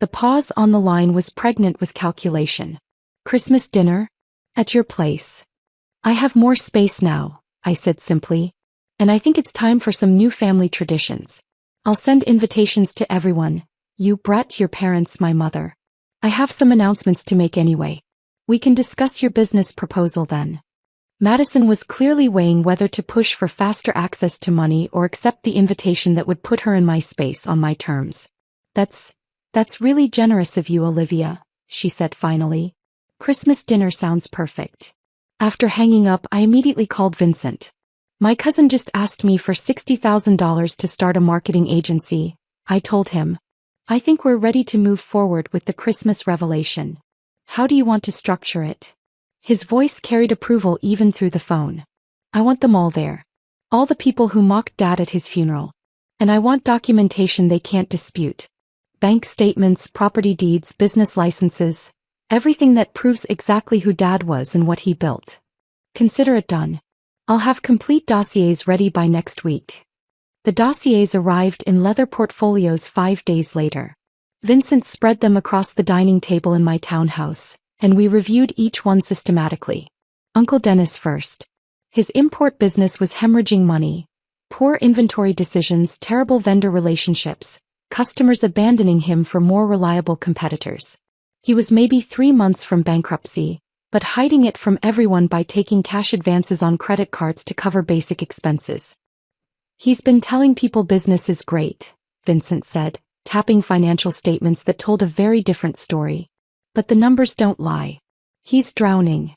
The pause on the line was pregnant with calculation. Christmas dinner? At your place. I have more space now, I said simply. And I think it's time for some new family traditions. I'll send invitations to everyone. You, Brett, your parents, my mother. I have some announcements to make anyway. We can discuss your business proposal then. Madison was clearly weighing whether to push for faster access to money or accept the invitation that would put her in my space on my terms. That's really generous of you, Olivia, she said finally. Christmas dinner sounds perfect. After hanging up, I immediately called Vincent. My cousin just asked me for $60,000 to start a marketing agency, I told him. I think we're ready to move forward with the Christmas revelation. How do you want to structure it? His voice carried approval even through the phone. I want them all there. All the people who mocked Dad at his funeral. And I want documentation they can't dispute. Bank statements, property deeds, business licenses. Everything that proves exactly who Dad was and what he built. Consider it done. I'll have complete dossiers ready by next week. The dossiers arrived in leather portfolios 5 days later. Vincent spread them across the dining table in my townhouse, and we reviewed each one systematically. Uncle Dennis first. His import business was hemorrhaging money. Poor inventory decisions, terrible vendor relationships, customers abandoning him for more reliable competitors. He was maybe 3 months from bankruptcy, but hiding it from everyone by taking cash advances on credit cards to cover basic expenses. He's been telling people business is great, Vincent said, tapping financial statements that told a very different story. But the numbers don't lie. He's drowning.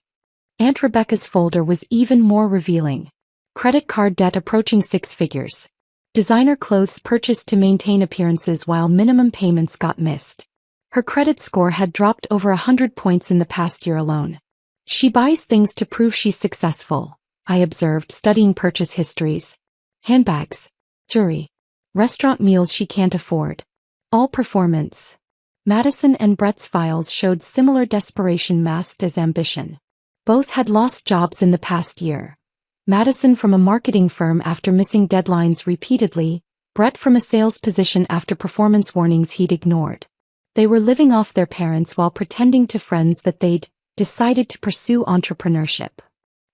Aunt Rebecca's folder was even more revealing. Credit card debt approaching 6 figures. Designer clothes purchased to maintain appearances while minimum payments got missed. Her credit score had dropped over 100 points in the past year alone. She buys things to prove she's successful, I observed, studying purchase histories. Handbags, jewelry, restaurant meals she can't afford. All performance. Madison and Brett's files showed similar desperation masked as ambition. Both had lost jobs in the past year. Madison from a marketing firm after missing deadlines repeatedly, Brett from a sales position after performance warnings he'd ignored. They were living off their parents while pretending to friends that they'd decided to pursue entrepreneurship.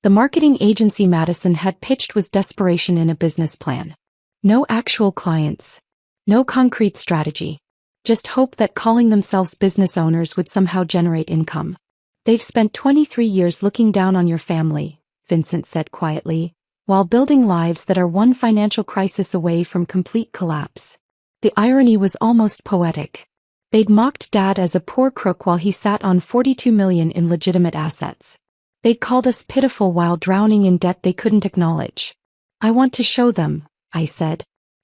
The marketing agency Madison had pitched was desperation in a business plan. No actual clients. No concrete strategy. Just hope that calling themselves business owners would somehow generate income. They've spent 23 years looking down on your family, Vincent said quietly, while building lives that are one financial crisis away from complete collapse. The irony was almost poetic. They'd mocked Dad as a poor crook while he sat on $42 million in legitimate assets. They'd called us pitiful while drowning in debt they couldn't acknowledge. I want to show them, I said.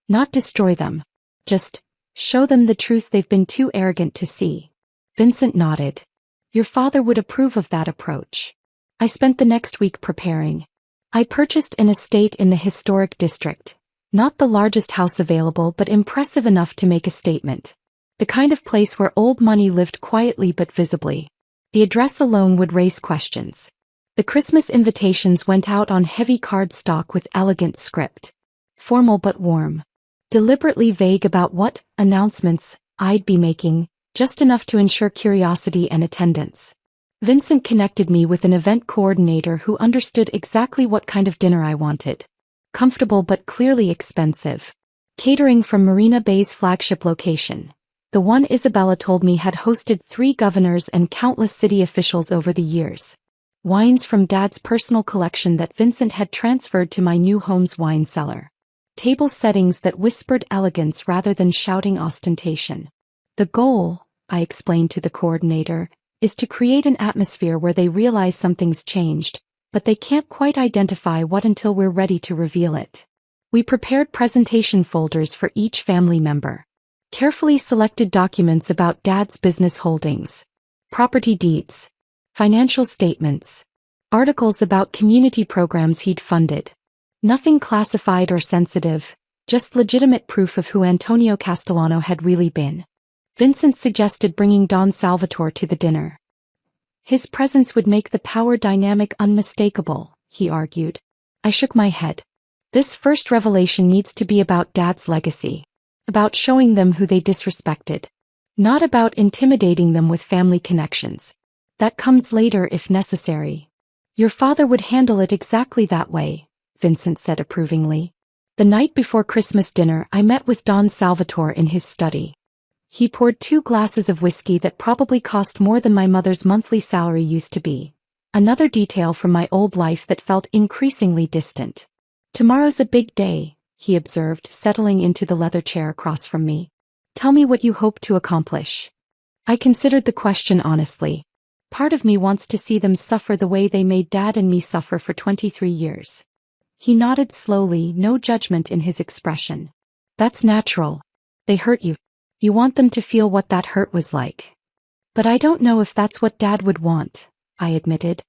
Not destroy them. Just show them the truth they've been too arrogant to see. Vincent nodded. Your father would approve of that approach. I spent the next week preparing. I purchased an estate in the historic district. Not the largest house available but impressive enough to make a statement. The kind of place where old money lived quietly but visibly. The address alone would raise questions. The Christmas invitations went out on heavy cardstock with elegant script. Formal but warm. Deliberately vague about what announcements I'd be making, just enough to ensure curiosity and attendance. Vincent connected me with an event coordinator who understood exactly what kind of dinner I wanted. Comfortable but clearly expensive. Catering from Marina Bay's flagship location. The one Isabella told me had hosted 3 governors and countless city officials over the years. Wines from Dad's personal collection that Vincent had transferred to my new home's wine cellar. Table settings that whispered elegance rather than shouting ostentation. The goal, I explained to the coordinator, is to create an atmosphere where they realize something's changed, but they can't quite identify what until we're ready to reveal it. We prepared presentation folders for each family member. Carefully selected documents about Dad's business holdings. Property deeds. Financial statements. Articles about community programs he'd funded. Nothing classified or sensitive, just legitimate proof of who Antonio Castellano had really been. Vincent suggested bringing Don Salvatore to the dinner. His presence would make the power dynamic unmistakable, he argued. I shook my head. This first revelation needs to be about Dad's legacy. About showing them who they disrespected. Not about intimidating them with family connections. That comes later if necessary. Your father would handle it exactly that way, Vincent said approvingly. The night before Christmas dinner, I met with Don Salvatore in his study. He poured 2 glasses of whiskey that probably cost more than my mother's monthly salary used to be. Another detail from my old life that felt increasingly distant. Tomorrow's a big day, he observed, settling into the leather chair across from me. Tell me what you hope to accomplish. I considered the question honestly. Part of me wants to see them suffer the way they made Dad and me suffer for 23 years. He nodded slowly, no judgment in his expression. That's natural. They hurt you. You want them to feel what that hurt was like. But I don't know if that's what Dad would want, I admitted.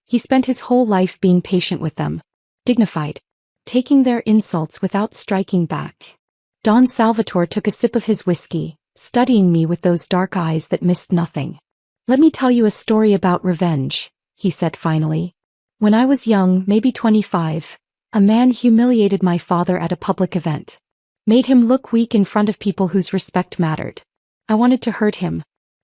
He spent his whole life being patient with them, dignified, taking their insults without striking back. Don Salvatore took a sip of his whiskey, studying me with those dark eyes that missed nothing. Let me tell you a story about revenge, he said finally. When I was young, maybe 25, a man humiliated my father at a public event. Made him look weak in front of people whose respect mattered. I wanted to hurt him.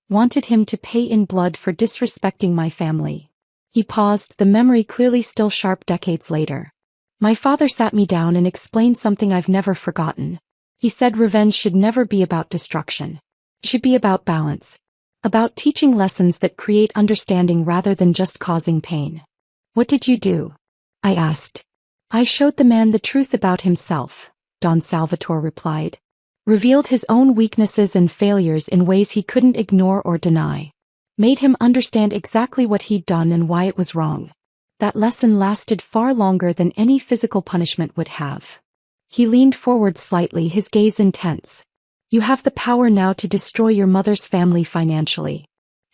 Wanted him to pay in blood for disrespecting my family. He paused, the memory clearly still sharp decades later. My father sat me down and explained something I've never forgotten. He said revenge should never be about destruction. It should be about balance. About teaching lessons that create understanding rather than just causing pain. What did you do? I asked. I showed the man the truth about himself, Don Salvatore replied. Revealed his own weaknesses and failures in ways he couldn't ignore or deny. Made him understand exactly what he'd done and why it was wrong. That lesson lasted far longer than any physical punishment would have. He leaned forward slightly, his gaze intense. You have the power now to destroy your mother's family financially.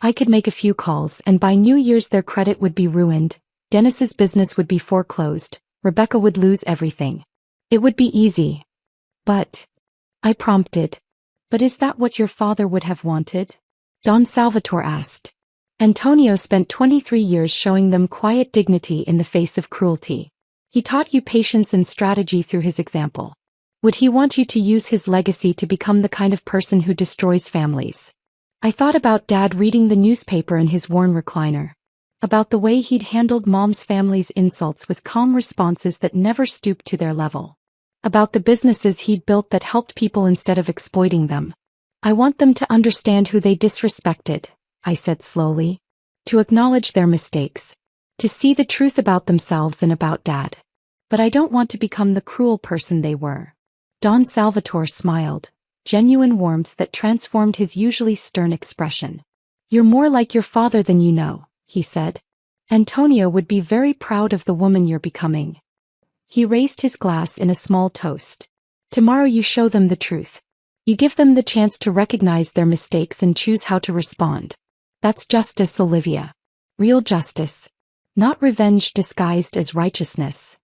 I could make a few calls and by New Year's their credit would be ruined, Dennis's business would be foreclosed, Rebecca would lose everything. It would be easy. But, I prompted. But is that what your father would have wanted? Don Salvatore asked. Antonio spent 23 years showing them quiet dignity in the face of cruelty. He taught you patience and strategy through his example. Would he want you to use his legacy to become the kind of person who destroys families? I thought about Dad reading the newspaper in his worn recliner. About the way he'd handled Mom's family's insults with calm responses that never stooped to their level. About the businesses he'd built that helped people instead of exploiting them. I want them to understand who they disrespected, I said slowly. To acknowledge their mistakes. To see the truth about themselves and about Dad. But I don't want to become the cruel person they were. Don Salvatore smiled, genuine warmth that transformed his usually stern expression. You're more like your father than you know, he said. Antonio would be very proud of the woman you're becoming. He raised his glass in a small toast. Tomorrow you show them the truth. You give them the chance to recognize their mistakes and choose how to respond. That's justice, Olivia. Real justice. Not revenge disguised as righteousness.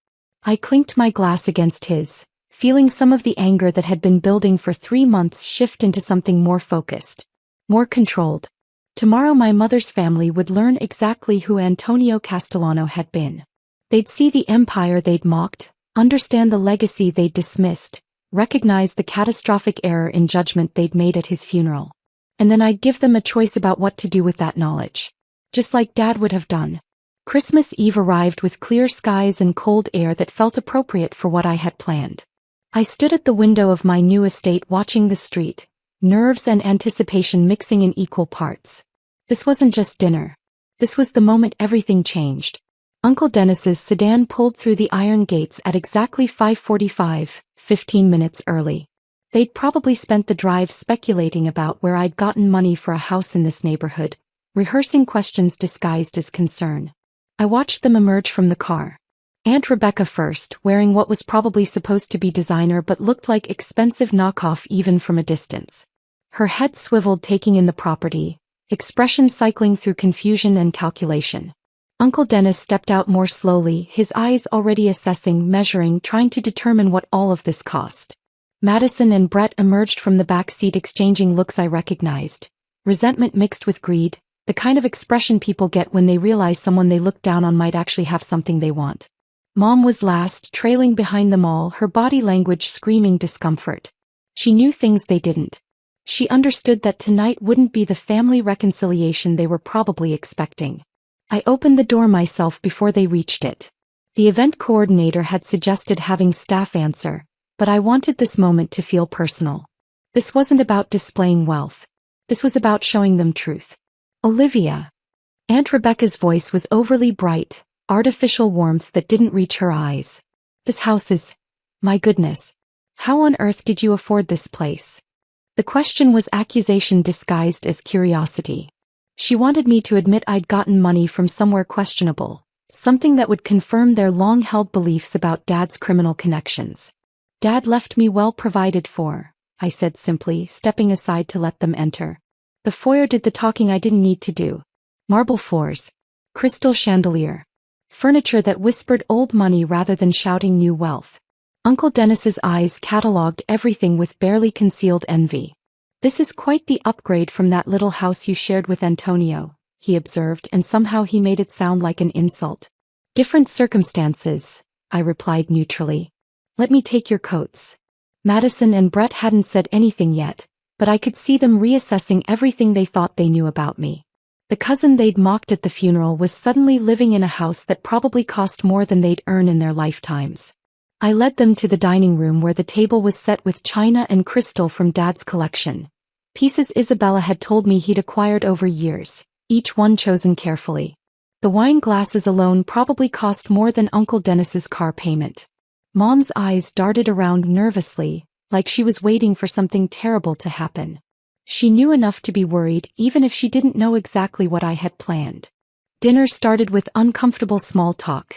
I clinked my glass against his, feeling some of the anger that had been building for 3 months shift into something more focused. More controlled. Tomorrow my mother's family would learn exactly who Antonio Castellano had been. They'd see the empire they'd mocked, understand the legacy they'd dismissed, recognize the catastrophic error in judgment they'd made at his funeral. And then I'd give them a choice about what to do with that knowledge. Just like Dad would have done. Christmas Eve arrived with clear skies and cold air that felt appropriate for what I had planned. I stood at the window of my new estate watching the street, nerves and anticipation mixing in equal parts. This wasn't just dinner. This was the moment everything changed. Uncle Dennis's sedan pulled through the iron gates at exactly 5:45, 15 minutes early. They'd probably spent the drive speculating about where I'd gotten money for a house in this neighborhood, rehearsing questions disguised as concern. I watched them emerge from the car. Aunt Rebecca first, wearing what was probably supposed to be designer but looked like expensive knockoff even from a distance. Her head swiveled taking in the property, expression cycling through confusion and calculation. Uncle Dennis stepped out more slowly, his eyes already assessing, measuring, trying to determine what all of this cost. Madison and Brett emerged from the back seat exchanging looks I recognized. Resentment mixed with greed, the kind of expression people get when they realize someone they look down on might actually have something they want. Mom was last, trailing behind them all, her body language screaming discomfort. She knew things they didn't. She understood that tonight wouldn't be the family reconciliation they were probably expecting. I opened the door myself before they reached it. The event coordinator had suggested having staff answer, but I wanted this moment to feel personal. This wasn't about displaying wealth. This was about showing them truth. Olivia. Aunt Rebecca's voice was overly bright, artificial warmth that didn't reach her eyes. This house is... my goodness. How on earth did you afford this place? The question was accusation disguised as curiosity. She wanted me to admit I'd gotten money from somewhere questionable, something that would confirm their long-held beliefs about Dad's criminal connections. Dad left me well provided for, I said simply, stepping aside to let them enter. The foyer did the talking I didn't need to do. Marble floors, crystal chandelier, furniture that whispered old money rather than shouting new wealth. Uncle Dennis's eyes catalogued everything with barely concealed envy. This is quite the upgrade from that little house you shared with Antonio, he observed, and somehow he made it sound like an insult. Different circumstances, I replied neutrally. Let me take your coats. Madison and Brett hadn't said anything yet, but I could see them reassessing everything they thought they knew about me. The cousin they'd mocked at the funeral was suddenly living in a house that probably cost more than they'd earn in their lifetimes. I led them to the dining room where the table was set with china and crystal from Dad's collection. Pieces Isabella had told me he'd acquired over years, each one chosen carefully. The wine glasses alone probably cost more than Uncle Dennis's car payment. Mom's eyes darted around nervously, like she was waiting for something terrible to happen. She knew enough to be worried even if she didn't know exactly what I had planned. Dinner started with uncomfortable small talk.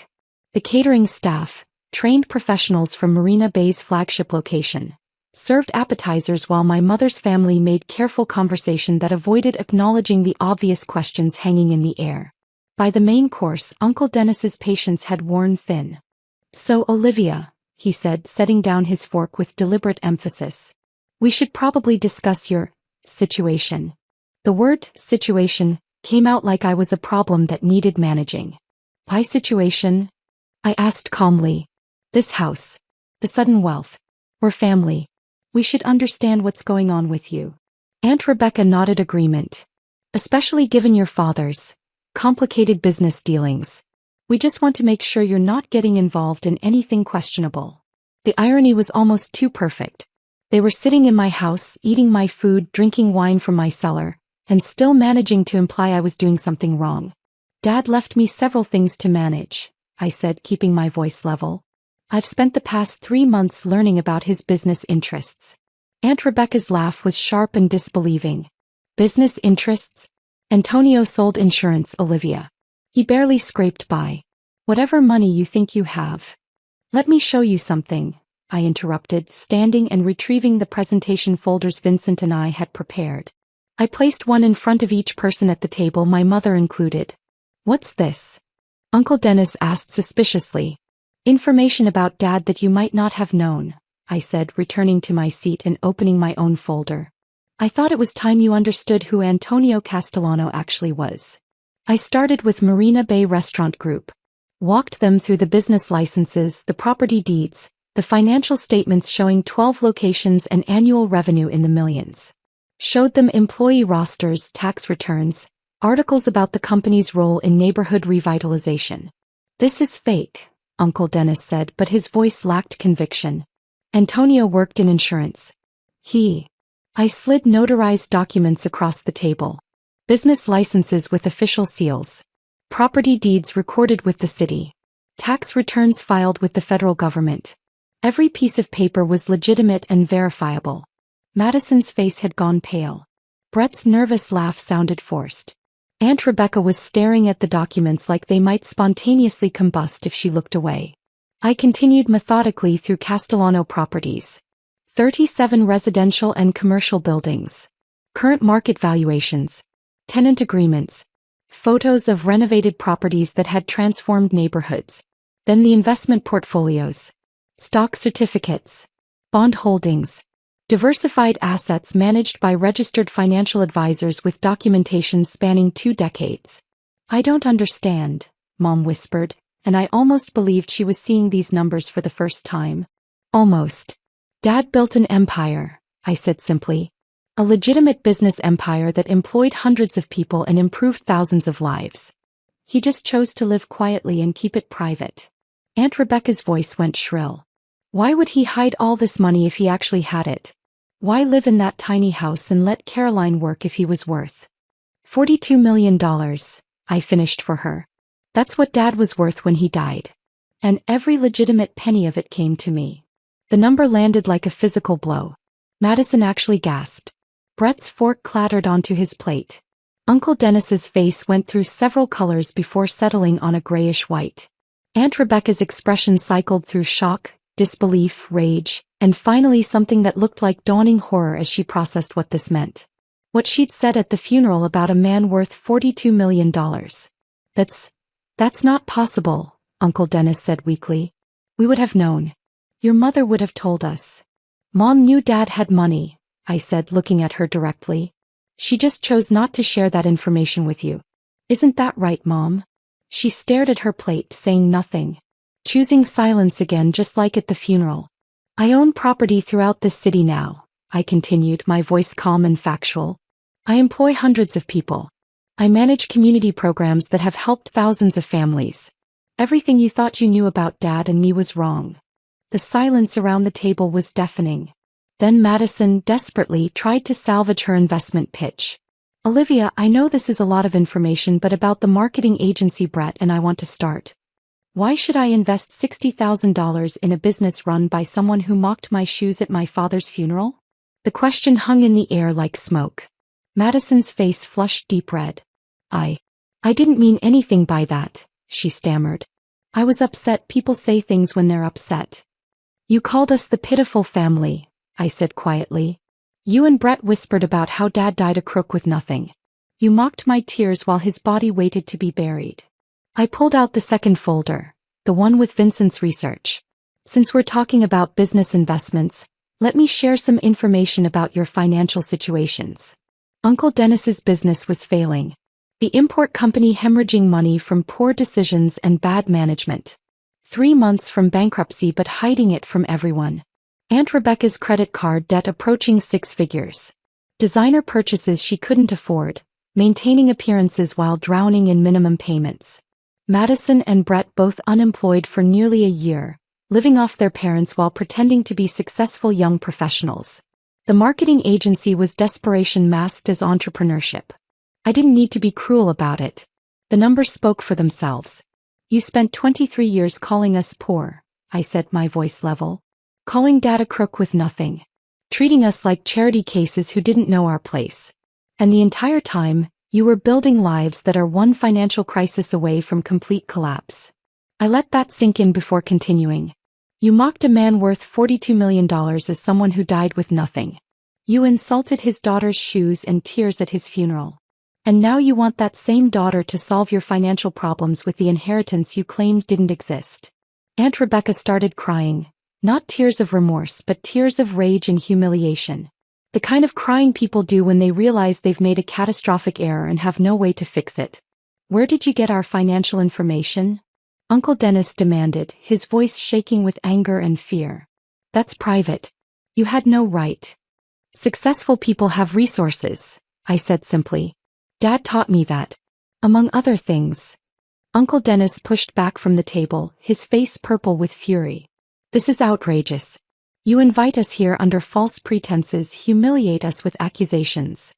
The catering staff, trained professionals from Marina Bay's flagship location, served appetizers while my mother's family made careful conversation that avoided acknowledging the obvious questions hanging in the air. By the main course, Uncle Dennis's patience had worn thin. So Olivia, he said, setting down his fork with deliberate emphasis. We should probably discuss your situation. The word situation came out like I was a problem that needed managing. My situation? I asked calmly. This house. The sudden wealth. We're family. We should understand what's going on with you. Aunt Rebecca nodded agreement. Especially given your father's complicated business dealings. We just want to make sure you're not getting involved in anything questionable. The irony was almost too perfect. They were sitting in my house, eating my food, drinking wine from my cellar, and still managing to imply I was doing something wrong. Dad left me several things to manage, I said, keeping my voice level. I've spent the past 3 months learning about his business interests. Aunt Rebecca's laugh was sharp and disbelieving. Business interests? Antonio sold insurance, Olivia. He barely scraped by. Whatever money you think you have. Let me show you something, I interrupted, standing and retrieving the presentation folders Vincent and I had prepared. I placed one in front of each person at the table, my mother included. What's this? Uncle Dennis asked suspiciously. Information about Dad that you might not have known, I said, returning to my seat and opening my own folder. I thought it was time you understood who Antonio Castellano actually was. I started with Marina Bay Restaurant Group. Walked them through the business licenses, the property deeds, the financial statements showing 12 locations and annual revenue in the millions. Showed them employee rosters, tax returns, articles about the company's role in neighborhood revitalization. This is fake, Uncle Dennis said, but his voice lacked conviction. Antonio worked in insurance. I slid notarized documents across the table. Business licenses with official seals. Property deeds recorded with the city. Tax returns filed with the federal government. Every piece of paper was legitimate and verifiable. Madison's face had gone pale. Brett's nervous laugh sounded forced. Aunt Rebecca was staring at the documents like they might spontaneously combust if she looked away. I continued methodically through Castellano properties. 37 residential and commercial buildings. Current market valuations. Tenant agreements. Photos of renovated properties that had transformed neighborhoods. Then the investment portfolios. Stock certificates. Bond holdings. Diversified assets managed by registered financial advisors with documentation spanning 2 decades. I don't understand, Mom whispered, and I almost believed she was seeing these numbers for the first time. Almost. Dad built an empire, I said simply. A legitimate business empire that employed hundreds of people and improved thousands of lives. He just chose to live quietly and keep it private. Aunt Rebecca's voice went shrill. Why would he hide all this money if he actually had it? Why live in that tiny house and let Caroline work if he was worth $42 million, I finished for her. That's what Dad was worth when he died. And every legitimate penny of it came to me. The number landed like a physical blow. Madison actually gasped. Brett's fork clattered onto his plate. Uncle Dennis's face went through several colors before settling on a grayish white. Aunt Rebecca's expression cycled through shock, disbelief, rage, and finally something that looked like dawning horror as she processed what this meant. What she'd said at the funeral about a man worth $42 million. That's not possible, Uncle Dennis said weakly. We would have known. Your mother would have told us. Mom knew Dad had money, I said, looking at her directly. She just chose not to share that information with you. Isn't that right, Mom? She stared at her plate, saying nothing. Choosing silence again, just like at the funeral. I own property throughout this city now, I continued, my voice calm and factual. I employ hundreds of people. I manage community programs that have helped thousands of families. Everything you thought you knew about Dad and me was wrong. The silence around the table was deafening. Then Madison, desperately, tried to salvage her investment pitch. Olivia, I know this is a lot of information, but about the marketing agency Brett and I want to start. Why should I invest $60,000 in a business run by someone who mocked my shoes at my father's funeral? The question hung in the air like smoke. Madison's face flushed deep red. I didn't mean anything by that, she stammered. I was upset. People say things when they're upset. You called us the pitiful family, I said quietly. You and Brett whispered about how Dad died a crook with nothing. You mocked my tears while his body waited to be buried. I pulled out the second folder, the one with Vincent's research. Since we're talking about business investments, let me share some information about your financial situations. Uncle Dennis's business was failing. The import company hemorrhaging money from poor decisions and bad management. 3 months from bankruptcy but hiding it from everyone. Aunt Rebecca's credit card debt approaching 6 figures. Designer purchases she couldn't afford, maintaining appearances while drowning in minimum payments. Madison and Brett both unemployed for nearly a year, living off their parents while pretending to be successful young professionals. The marketing agency was desperation masked as entrepreneurship. I didn't need to be cruel about it. The numbers spoke for themselves. You spent 23 years calling us poor, I said, my voice level. Calling Dad a crook with nothing. Treating us like charity cases who didn't know our place. And the entire time, you were building lives that are one financial crisis away from complete collapse. I let that sink in before continuing. You mocked a man worth $42 million as someone who died with nothing. You insulted his daughter's shoes and tears at his funeral. And now you want that same daughter to solve your financial problems with the inheritance you claimed didn't exist. Aunt Rebecca started crying, not tears of remorse but tears of rage and humiliation. The kind of crying people do when they realize they've made a catastrophic error and have no way to fix it. Where did you get our financial information? Uncle Dennis demanded, his voice shaking with anger and fear. That's private. You had no right. Successful people have resources, I said simply. Dad taught me that. Among other things. Uncle Dennis pushed back from the table, his face purple with fury. This is outrageous. You invite us here under false pretenses, humiliate us with accusations.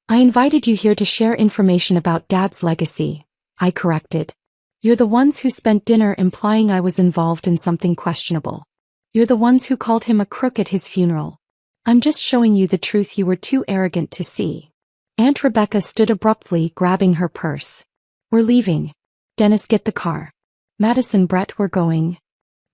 I invited you here to share information about Dad's legacy, I corrected. You're the ones who spent dinner implying I was involved in something questionable. You're the ones who called him a crook at his funeral. I'm just showing you the truth you were too arrogant to see. Aunt Rebecca stood abruptly, grabbing her purse. We're leaving. Dennis, get the car. Madison, Brett, we're going.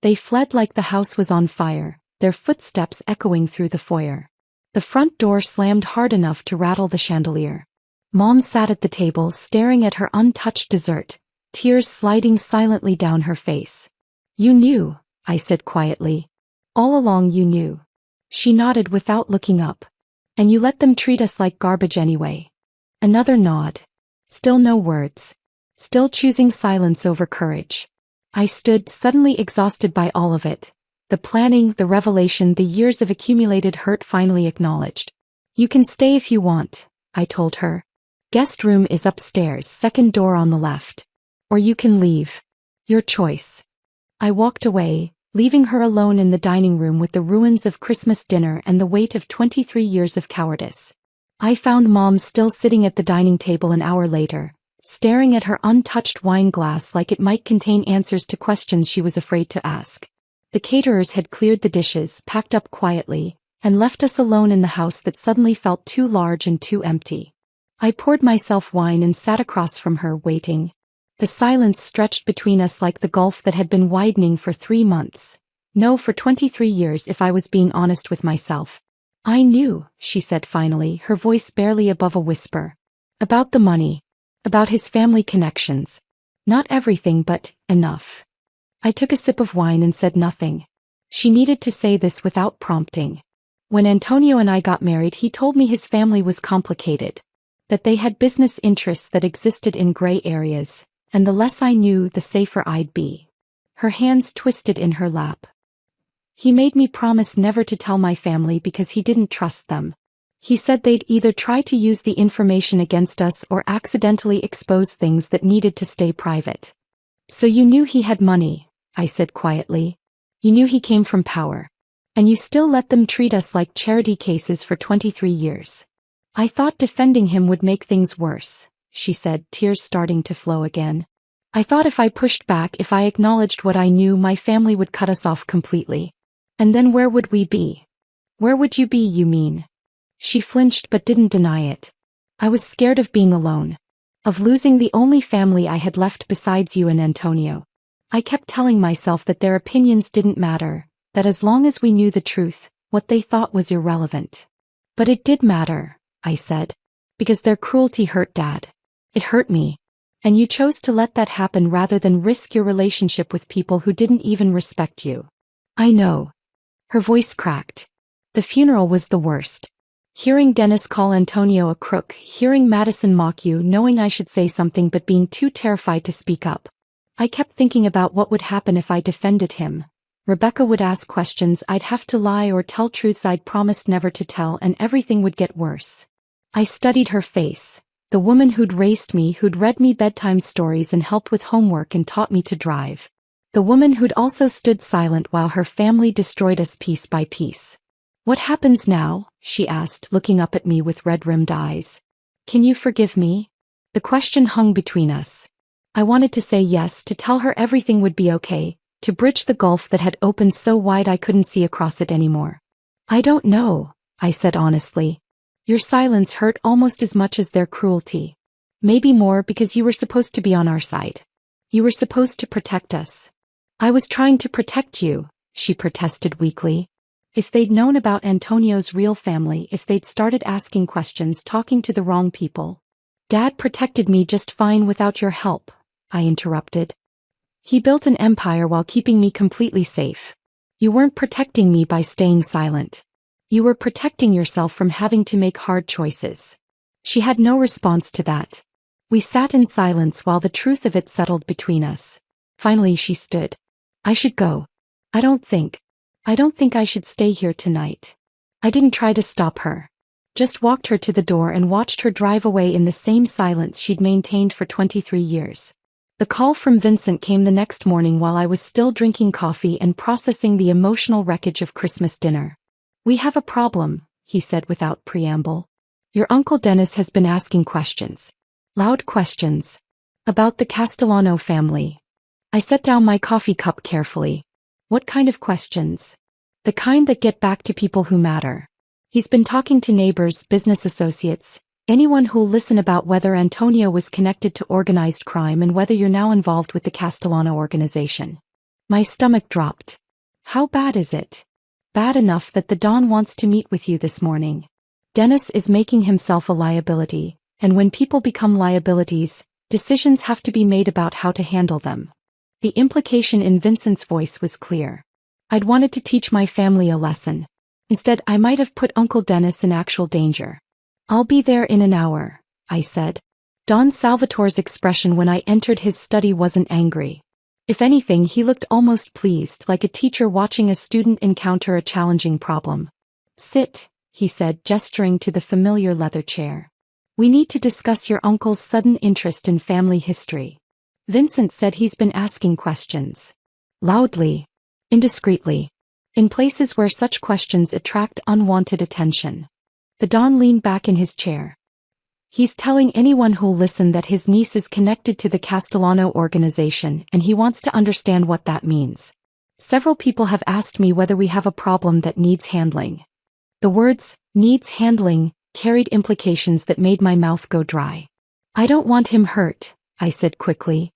They fled like the house was on fire, their footsteps echoing through the foyer. The front door slammed hard enough to rattle the chandelier. Mom sat at the table staring at her untouched dessert, tears sliding silently down her face. You knew, I said quietly. All along you knew. She nodded without looking up. And you let them treat us like garbage anyway. Another nod. Still no words. Still choosing silence over courage. I stood, suddenly exhausted by all of it. The planning, the revelation, the years of accumulated hurt finally acknowledged. You can stay if you want, I told her. Guest room is upstairs, second door on the left. Or you can leave. Your choice. I walked away, leaving her alone in the dining room with the ruins of Christmas dinner and the weight of 23 years of cowardice. I found Mom still sitting at the dining table an hour later, staring at her untouched wine glass like it might contain answers to questions she was afraid to ask. The caterers had cleared the dishes, packed up quietly, and left us alone in the house that suddenly felt too large and too empty. I poured myself wine and sat across from her, waiting. The silence stretched between us like the gulf that had been widening for 3 months. No, for 23 years if I was being honest with myself. I knew, she said finally, her voice barely above a whisper. About the money. About his family connections. Not everything, but enough. I took a sip of wine and said nothing. She needed to say this without prompting. When Antonio and I got married, he told me his family was complicated. That they had business interests that existed in gray areas, and the less I knew, the safer I'd be. Her hands twisted in her lap. He made me promise never to tell my family because he didn't trust them. He said they'd either try to use the information against us or accidentally expose things that needed to stay private. So you knew he had money, I said quietly. You knew he came from power. And you still let them treat us like charity cases for 23 years. I thought defending him would make things worse, she said, tears starting to flow again. I thought if I pushed back, if I acknowledged what I knew, my family would cut us off completely. And then where would we be? Where would you be, you mean? She flinched but didn't deny it. I was scared of being alone. Of losing the only family I had left besides you and Antonio. I kept telling myself that their opinions didn't matter, that as long as we knew the truth, what they thought was irrelevant. But it did matter, I said. Because their cruelty hurt Dad. It hurt me. And you chose to let that happen rather than risk your relationship with people who didn't even respect you. I know. Her voice cracked. The funeral was the worst. Hearing Dennis call Antonio a crook, hearing Madison mock you, knowing I should say something but being too terrified to speak up. I kept thinking about what would happen if I defended him. Rebecca would ask questions, I'd have to lie or tell truths I'd promised never to tell, and everything would get worse. I studied her face. The woman who'd raised me, who'd read me bedtime stories and helped with homework and taught me to drive. The woman who'd also stood silent while her family destroyed us piece by piece. What happens now? She asked, looking up at me with red-rimmed eyes. Can you forgive me? The question hung between us. I wanted to say yes, to tell her everything would be okay, to bridge the gulf that had opened so wide I couldn't see across it anymore. I don't know, I said honestly. Your silence hurt almost as much as their cruelty. Maybe more because you were supposed to be on our side. You were supposed to protect us. I was trying to protect you, she protested weakly. If they'd known about Antonio's real family, if they'd started asking questions, talking to the wrong people. Dad protected me just fine without your help, I interrupted. He built an empire while keeping me completely safe. You weren't protecting me by staying silent. You were protecting yourself from having to make hard choices. She had no response to that. We sat in silence while the truth of it settled between us. Finally she stood. I should go. I don't think I should stay here tonight. I didn't try to stop her. Just walked her to the door and watched her drive away in the same silence she'd maintained for 23 years. The call from Vincent came the next morning while I was still drinking coffee and processing the emotional wreckage of Christmas dinner. We have a problem, he said without preamble. Your Uncle Dennis has been asking questions. Loud questions. About the Castellano family. I set down my coffee cup carefully. What kind of questions? The kind that get back to people who matter. He's been talking to neighbors, business associates, anyone who'll listen about whether Antonio was connected to organized crime and whether you're now involved with the Castellano organization. My stomach dropped. How bad is it? Bad enough that the Don wants to meet with you this morning. Dennis is making himself a liability, and when people become liabilities, decisions have to be made about how to handle them. The implication in Vincent's voice was clear. I'd wanted to teach my family a lesson. Instead, I might have put Uncle Dennis in actual danger. I'll be there in an hour, I said. Don Salvatore's expression when I entered his study wasn't angry. If anything, he looked almost pleased, like a teacher watching a student encounter a challenging problem. Sit, he said, gesturing to the familiar leather chair. We need to discuss your uncle's sudden interest in family history. Vincent said he's been asking questions. Loudly. Indiscreetly. In places where such questions attract unwanted attention. The Don leaned back in his chair. He's telling anyone who'll listen that his niece is connected to the Castellano organization and he wants to understand what that means. Several people have asked me whether we have a problem that needs handling. The words, needs handling, carried implications that made my mouth go dry. I don't want him hurt, I said quickly.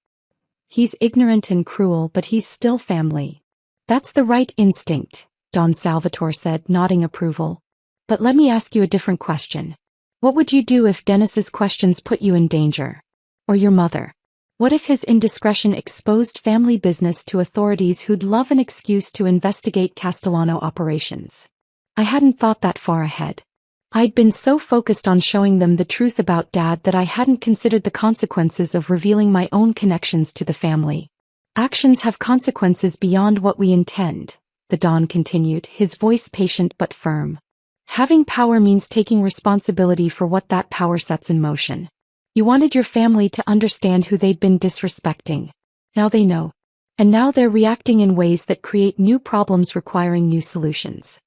He's ignorant and cruel, but he's still family. That's the right instinct, Don Salvatore said, nodding approval. But let me ask you a different question. What would you do if Dennis's questions put you in danger? Or your mother? What if his indiscretion exposed family business to authorities who'd love an excuse to investigate Castellano operations? I hadn't thought that far ahead. I'd been so focused on showing them the truth about Dad that I hadn't considered the consequences of revealing my own connections to the family. Actions have consequences beyond what we intend, the Don continued, his voice patient but firm. Having power means taking responsibility for what that power sets in motion. You wanted your family to understand who they'd been disrespecting. Now they know. And now they're reacting in ways that create new problems requiring new solutions.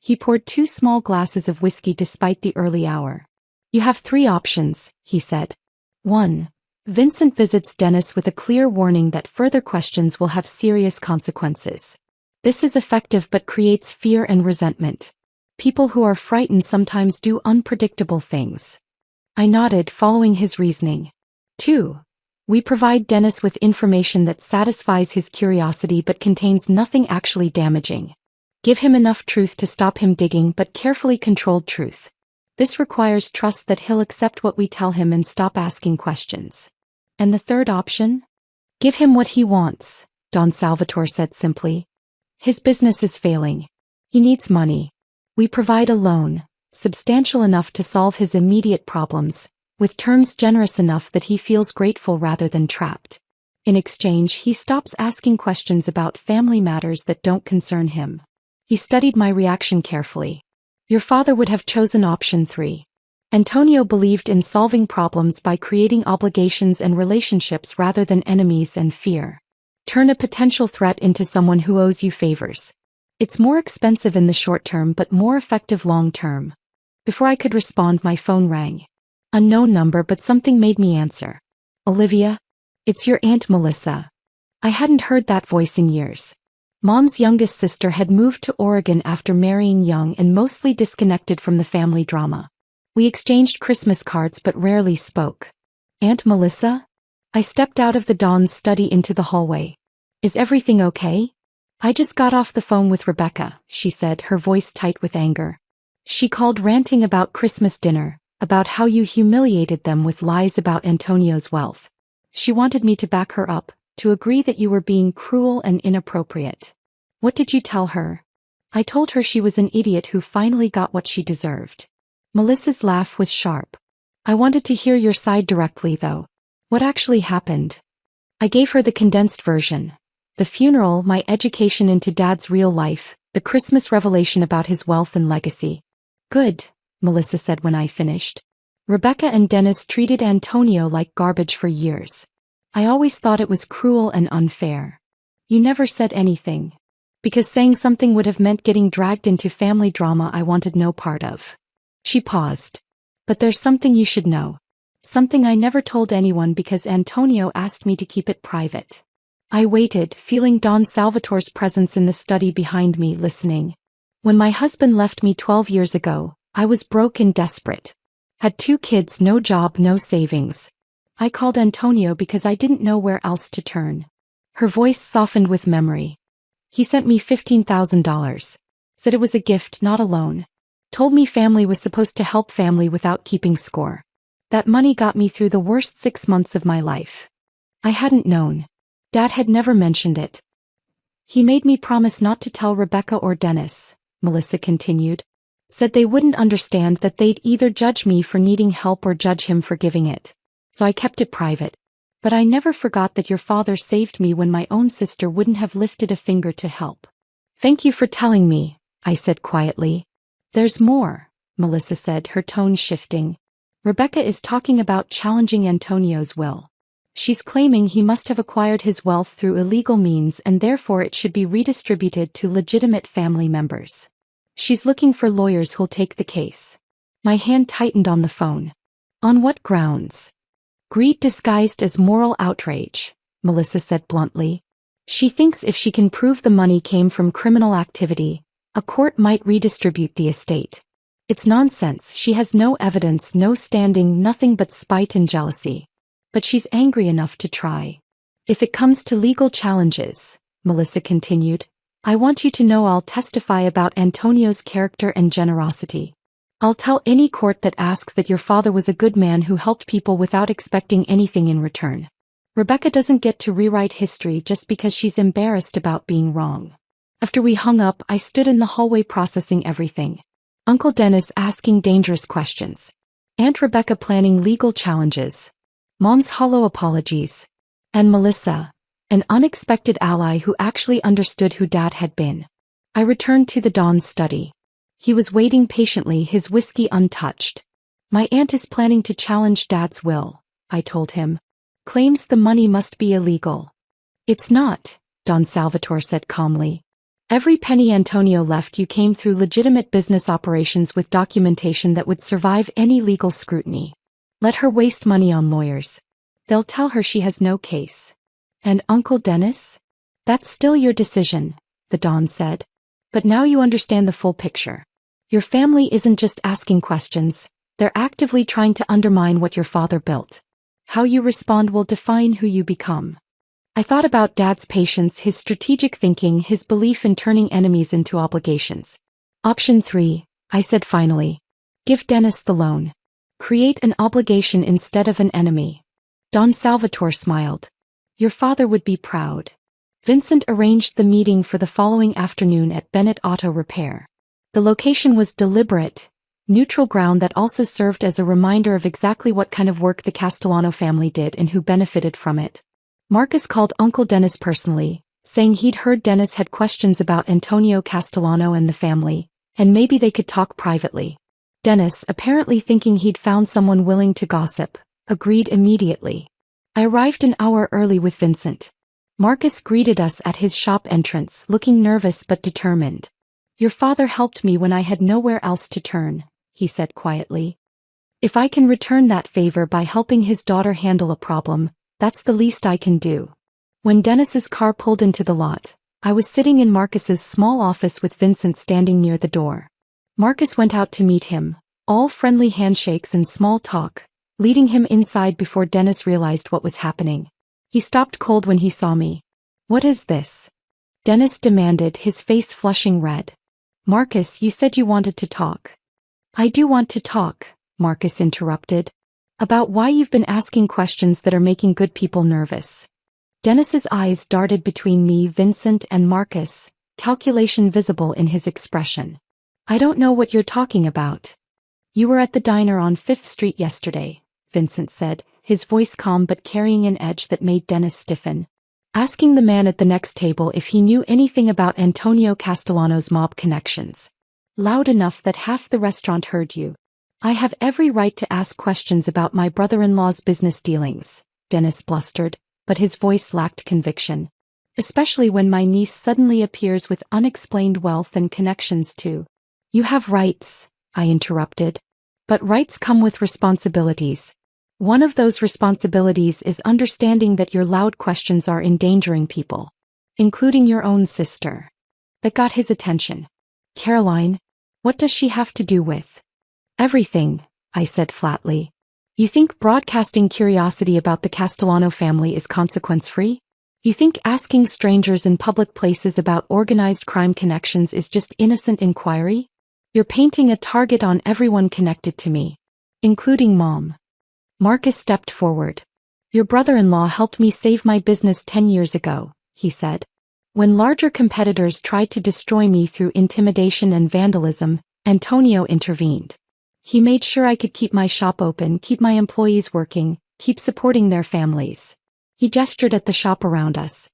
He poured 2 small glasses of whiskey despite the early hour. You have 3 options, he said. 1. Vincent visits Dennis with a clear warning that further questions will have serious consequences. This is effective but creates fear and resentment. People who are frightened sometimes do unpredictable things. I nodded, following his reasoning. 2. We provide Dennis with information that satisfies his curiosity but contains nothing actually damaging. Give him enough truth to stop him digging, but carefully controlled truth. This requires trust that he'll accept what we tell him and stop asking questions. And the 3rd option? Give him what he wants, Don Salvatore said simply. His business is failing. He needs money. We provide a loan, substantial enough to solve his immediate problems, with terms generous enough that he feels grateful rather than trapped. In exchange, he stops asking questions about family matters that don't concern him. He studied my reaction carefully. Your father would have chosen option 3. Antonio believed in solving problems by creating obligations and relationships rather than enemies and fear. Turn a potential threat into someone who owes you favors. It's more expensive in the short term but more effective long term. Before I could respond, my phone rang. Unknown number, but something made me answer. Olivia? It's your Aunt Melissa. I hadn't heard that voice in years. Mom's youngest sister had moved to Oregon after marrying young and mostly disconnected from the family drama. We exchanged Christmas cards but rarely spoke. Aunt Melissa? I stepped out of the Don's study into the hallway. Is everything okay? I just got off the phone with Rebecca, she said, her voice tight with anger. She called ranting about Christmas dinner, about how you humiliated them with lies about Antonio's wealth. She wanted me to back her up, to agree that you were being cruel and inappropriate. What did you tell her? I told her she was an idiot who finally got what she deserved. Melissa's laugh was sharp. I wanted to hear your side directly, though. What actually happened? I gave her the condensed version. The funeral, my education into Dad's real life, the Christmas revelation about his wealth and legacy. Good, Melissa said when I finished. Rebecca and Dennis treated Antonio like garbage for years. I always thought it was cruel and unfair. You never said anything. Because saying something would have meant getting dragged into family drama I wanted no part of. She paused. But there's something you should know. Something I never told anyone because Antonio asked me to keep it private. I waited, feeling Don Salvatore's presence in the study behind me, listening. When my husband left me 12 years ago, I was broke and desperate. Had 2 kids, no job, no savings. I called Antonio because I didn't know where else to turn. Her voice softened with memory. He sent me $15,000. Said it was a gift, not a loan. Told me family was supposed to help family without keeping score. That money got me through the worst 6 months of my life. I hadn't known. Dad had never mentioned it. He made me promise not to tell Rebecca or Dennis, Melissa continued. Said they wouldn't understand, that they'd either judge me for needing help or judge him for giving it. So I kept it private. But I never forgot that your father saved me when my own sister wouldn't have lifted a finger to help. Thank you for telling me, I said quietly. There's more, Melissa said, her tone shifting. Rebecca is talking about challenging Antonio's will. She's claiming he must have acquired his wealth through illegal means and therefore it should be redistributed to legitimate family members. She's looking for lawyers who'll take the case. My hand tightened on the phone. On what grounds? Greed disguised as moral outrage, Melissa said bluntly. She thinks if she can prove the money came from criminal activity, a court might redistribute the estate. It's nonsense. She has no evidence, no standing, nothing but spite and jealousy. But she's angry enough to try. If it comes to legal challenges, Melissa continued, I want you to know I'll testify about Antonio's character and generosity. I'll tell any court that asks that your father was a good man who helped people without expecting anything in return. Rebecca doesn't get to rewrite history just because she's embarrassed about being wrong. After we hung up, I stood in the hallway processing everything. Uncle Dennis asking dangerous questions. Aunt Rebecca planning legal challenges. Mom's hollow apologies. And Melissa, an unexpected ally who actually understood who Dad had been. I returned to the Don's study. He was waiting patiently, his whiskey untouched. My aunt is planning to challenge Dad's will, I told him. Claims the money must be illegal. It's not, Don Salvatore said calmly. Every penny Antonio left you came through legitimate business operations with documentation that would survive any legal scrutiny. Let her waste money on lawyers. They'll tell her she has no case. And Uncle Dennis? That's still your decision, the Don said. But now you understand the full picture. Your family isn't just asking questions, they're actively trying to undermine what your father built. How you respond will define who you become. I thought about Dad's patience, his strategic thinking, his belief in turning enemies into obligations. Option 3, I said finally. Give Dennis the loan. Create an obligation instead of an enemy. Don Salvatore smiled. Your father would be proud. Vincent arranged the meeting for the following afternoon at Bennett Auto Repair. The location was deliberate, neutral ground that also served as a reminder of exactly what kind of work the Castellano family did and who benefited from it. Marcus called Uncle Dennis personally, saying he'd heard Dennis had questions about Antonio Castellano and the family, and maybe they could talk privately. Dennis, apparently thinking he'd found someone willing to gossip, agreed immediately. I arrived an hour early with Vincent. Marcus greeted us at his shop entrance, looking nervous but determined. Your father helped me when I had nowhere else to turn, he said quietly. If I can return that favor by helping his daughter handle a problem, that's the least I can do. When Dennis's car pulled into the lot, I was sitting in Marcus's small office with Vincent standing near the door. Marcus went out to meet him, all friendly handshakes and small talk, leading him inside before Dennis realized what was happening. He stopped cold when he saw me. What is this? Dennis demanded, his face flushing red. Marcus, you said you wanted to talk. I do want to talk, Marcus interrupted. About why you've been asking questions that are making good people nervous. Dennis's eyes darted between me, Vincent, and Marcus, calculation visible in his expression. I don't know what you're talking about. You were at the diner on 5th Street yesterday, Vincent said, his voice calm but carrying an edge that made Dennis stiffen. Asking the man at the next table if he knew anything about Antonio Castellano's mob connections. Loud enough that half the restaurant heard you. I have every right to ask questions about my brother-in-law's business dealings, Dennis blustered, but his voice lacked conviction. Especially when my niece suddenly appears with unexplained wealth and connections too. You have rights, I interrupted. But rights come with responsibilities. One of those responsibilities is understanding that your loud questions are endangering people, including your own sister. That got his attention. Caroline, what does she have to do with? Everything, I said flatly. You think broadcasting curiosity about the Castellano family is consequence-free? You think asking strangers in public places about organized crime connections is just innocent inquiry? You're painting a target on everyone connected to me, including Mom. Marcus stepped forward. Your brother-in-law helped me save my business 10 years ago, he said. When larger competitors tried to destroy me through intimidation and vandalism, Antonio intervened. He made sure I could keep my shop open, keep my employees working, keep supporting their families. He gestured at the shop around us.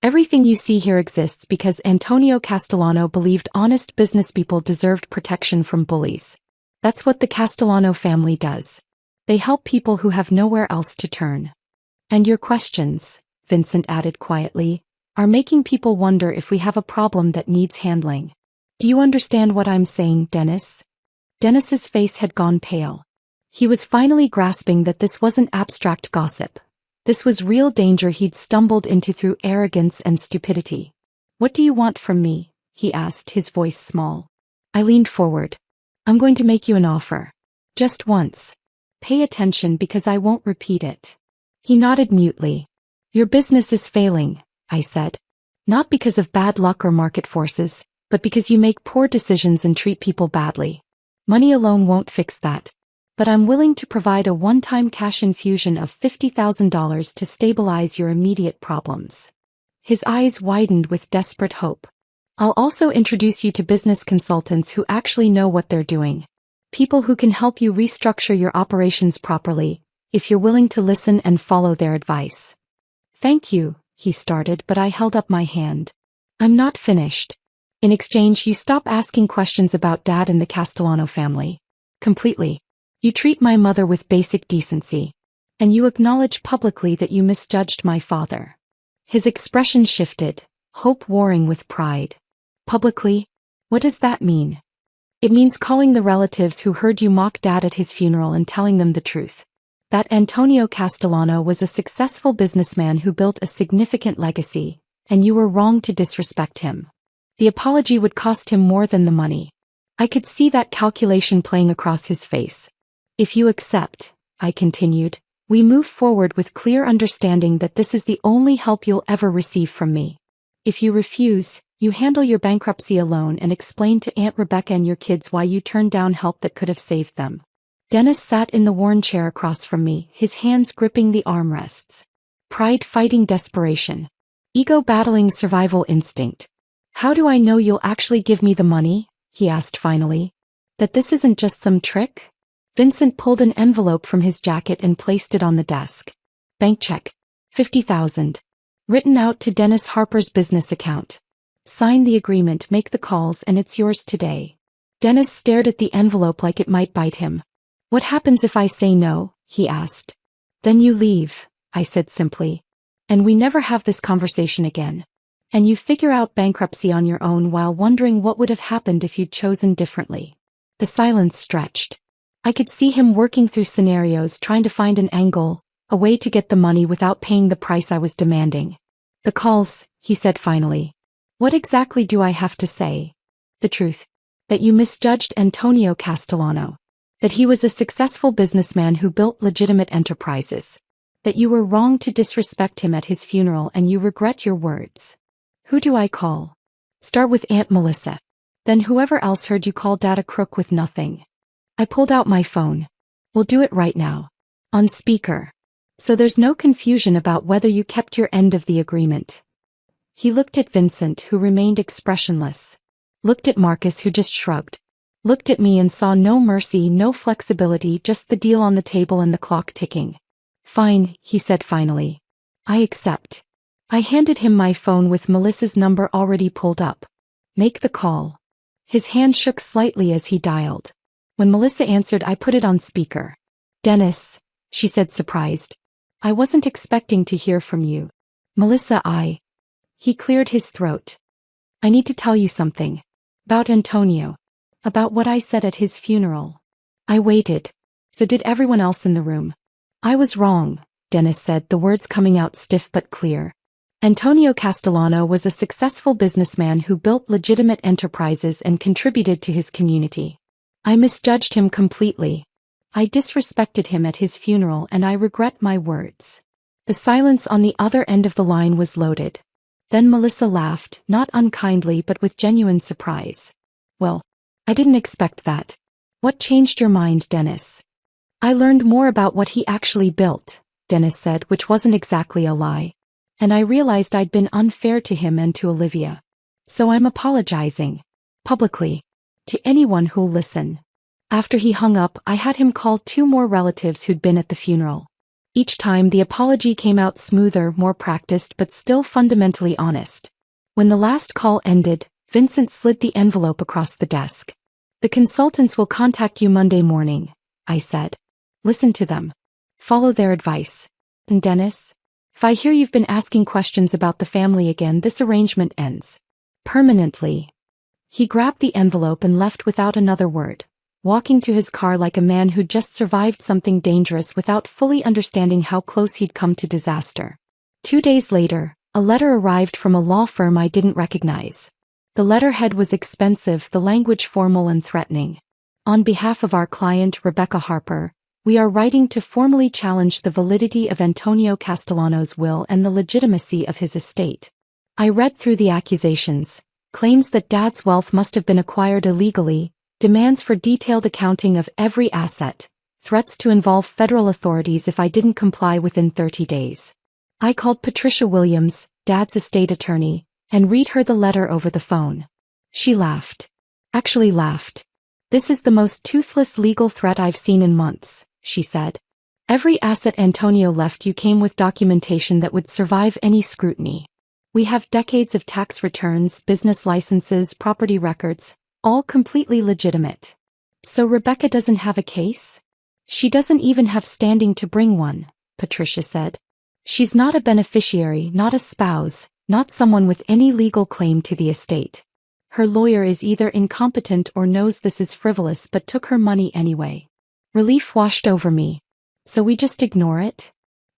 Everything you see here exists because Antonio Castellano believed honest businesspeople deserved protection from bullies. That's what the Castellano family does. They help people who have nowhere else to turn. And your questions, Vincent added quietly, are making people wonder if we have a problem that needs handling. Do you understand what I'm saying, Dennis? Dennis's face had gone pale. He was finally grasping that this wasn't abstract gossip. This was real danger he'd stumbled into through arrogance and stupidity. What do you want from me? He asked, his voice small. I leaned forward. I'm going to make you an offer. Just once. Pay attention because I won't repeat it. He nodded mutely. Your business is failing, I said. Not because of bad luck or market forces, but because you make poor decisions and treat people badly. Money alone won't fix that. But I'm willing to provide a one-time cash infusion of $50,000 to stabilize your immediate problems. His eyes widened with desperate hope. I'll also introduce you to business consultants who actually know what they're doing. People who can help you restructure your operations properly, if you're willing to listen and follow their advice. Thank you, he started, but I held up my hand. I'm not finished. In exchange, you stop asking questions about Dad and the Castellano family. Completely. You treat my mother with basic decency. And you acknowledge publicly that you misjudged my father. His expression shifted, hope warring with pride. Publicly? What does that mean? It means calling the relatives who heard you mock Dad at his funeral and telling them the truth. That Antonio Castellano was a successful businessman who built a significant legacy, and you were wrong to disrespect him. The apology would cost him more than the money. I could see that calculation playing across his face. If you accept, I continued, we move forward with clear understanding that this is the only help you'll ever receive from me. If you refuse, you handle your bankruptcy alone and explain to Aunt Rebecca and your kids why you turned down help that could have saved them. Dennis sat in the worn chair across from me, his hands gripping the armrests. Pride fighting desperation. Ego battling survival instinct. How do I know you'll actually give me the money? He asked finally. That this isn't just some trick? Vincent pulled an envelope from his jacket and placed it on the desk. Bank check. $50,000. Written out to Dennis Harper's business account. Sign the agreement, make the calls, and it's yours today. Dennis stared at the envelope like it might bite him. What happens if I say no? He asked. Then you leave, I said simply. And we never have this conversation again. And you figure out bankruptcy on your own while wondering what would have happened if you'd chosen differently. The silence stretched. I could see him working through scenarios, trying to find an angle, a way to get the money without paying the price I was demanding. The calls, he said finally. What exactly do I have to say? The truth. That you misjudged Antonio Castellano. That he was a successful businessman who built legitimate enterprises. That you were wrong to disrespect him at his funeral and you regret your words. Who do I call? Start with Aunt Melissa. Then whoever else heard you call Dad a crook with nothing. I pulled out my phone. We'll do it right now. On speaker. So there's no confusion about whether you kept your end of the agreement. He looked at Vincent, who remained expressionless. Looked at Marcus, who just shrugged. Looked at me and saw no mercy, no flexibility, just the deal on the table and the clock ticking. Fine, he said finally. I accept. I handed him my phone with Melissa's number already pulled up. Make the call. His hand shook slightly as he dialed. When Melissa answered, I put it on speaker. Dennis, she said surprised. I wasn't expecting to hear from you. Melissa, He cleared his throat. I need to tell you something. About Antonio. About what I said at his funeral. I waited. So did everyone else in the room. I was wrong, Dennis said, the words coming out stiff but clear. Antonio Castellano was a successful businessman who built legitimate enterprises and contributed to his community. I misjudged him completely. I disrespected him at his funeral and I regret my words. The silence on the other end of the line was loaded. Then Melissa laughed, not unkindly but with genuine surprise. Well, I didn't expect that. What changed your mind, Dennis? I learned more about what he actually built, Dennis said, which wasn't exactly a lie. And I realized I'd been unfair to him and to Olivia. So I'm apologizing. Publicly. To anyone who'll listen. After he hung up, I had him call 2 more relatives who'd been at the funeral. Each time the apology came out smoother, more practiced, but still fundamentally honest. When the last call ended, Vincent slid the envelope across the desk. The consultants will contact you Monday morning, I said. Listen to them. Follow their advice. And Dennis? If I hear you've been asking questions about the family again, this arrangement ends. Permanently. He grabbed the envelope and left without another word, walking to his car like a man who'd just survived something dangerous without fully understanding how close he'd come to disaster. 2 days later, a letter arrived from a law firm I didn't recognize. The letterhead was expensive, the language formal and threatening. On behalf of our client Rebecca Harper, we are writing to formally challenge the validity of Antonio Castellano's will and the legitimacy of his estate. I read through the accusations, claims that Dad's wealth must have been acquired illegally, demands for detailed accounting of every asset, threats to involve federal authorities if I didn't comply within 30 days. I called Patricia Williams, Dad's estate attorney, and read her the letter over the phone. She laughed. Actually laughed. "This is the most toothless legal threat I've seen in months," she said. "Every asset Antonio left you came with documentation that would survive any scrutiny. We have decades of tax returns, business licenses, property records, all completely legitimate. So Rebecca doesn't have a case? She doesn't even have standing to bring one," Patricia said. "She's not a beneficiary, not a spouse, not someone with any legal claim to the estate. Her lawyer is either incompetent or knows this is frivolous but took her money anyway." Relief washed over me. "So we just ignore it?"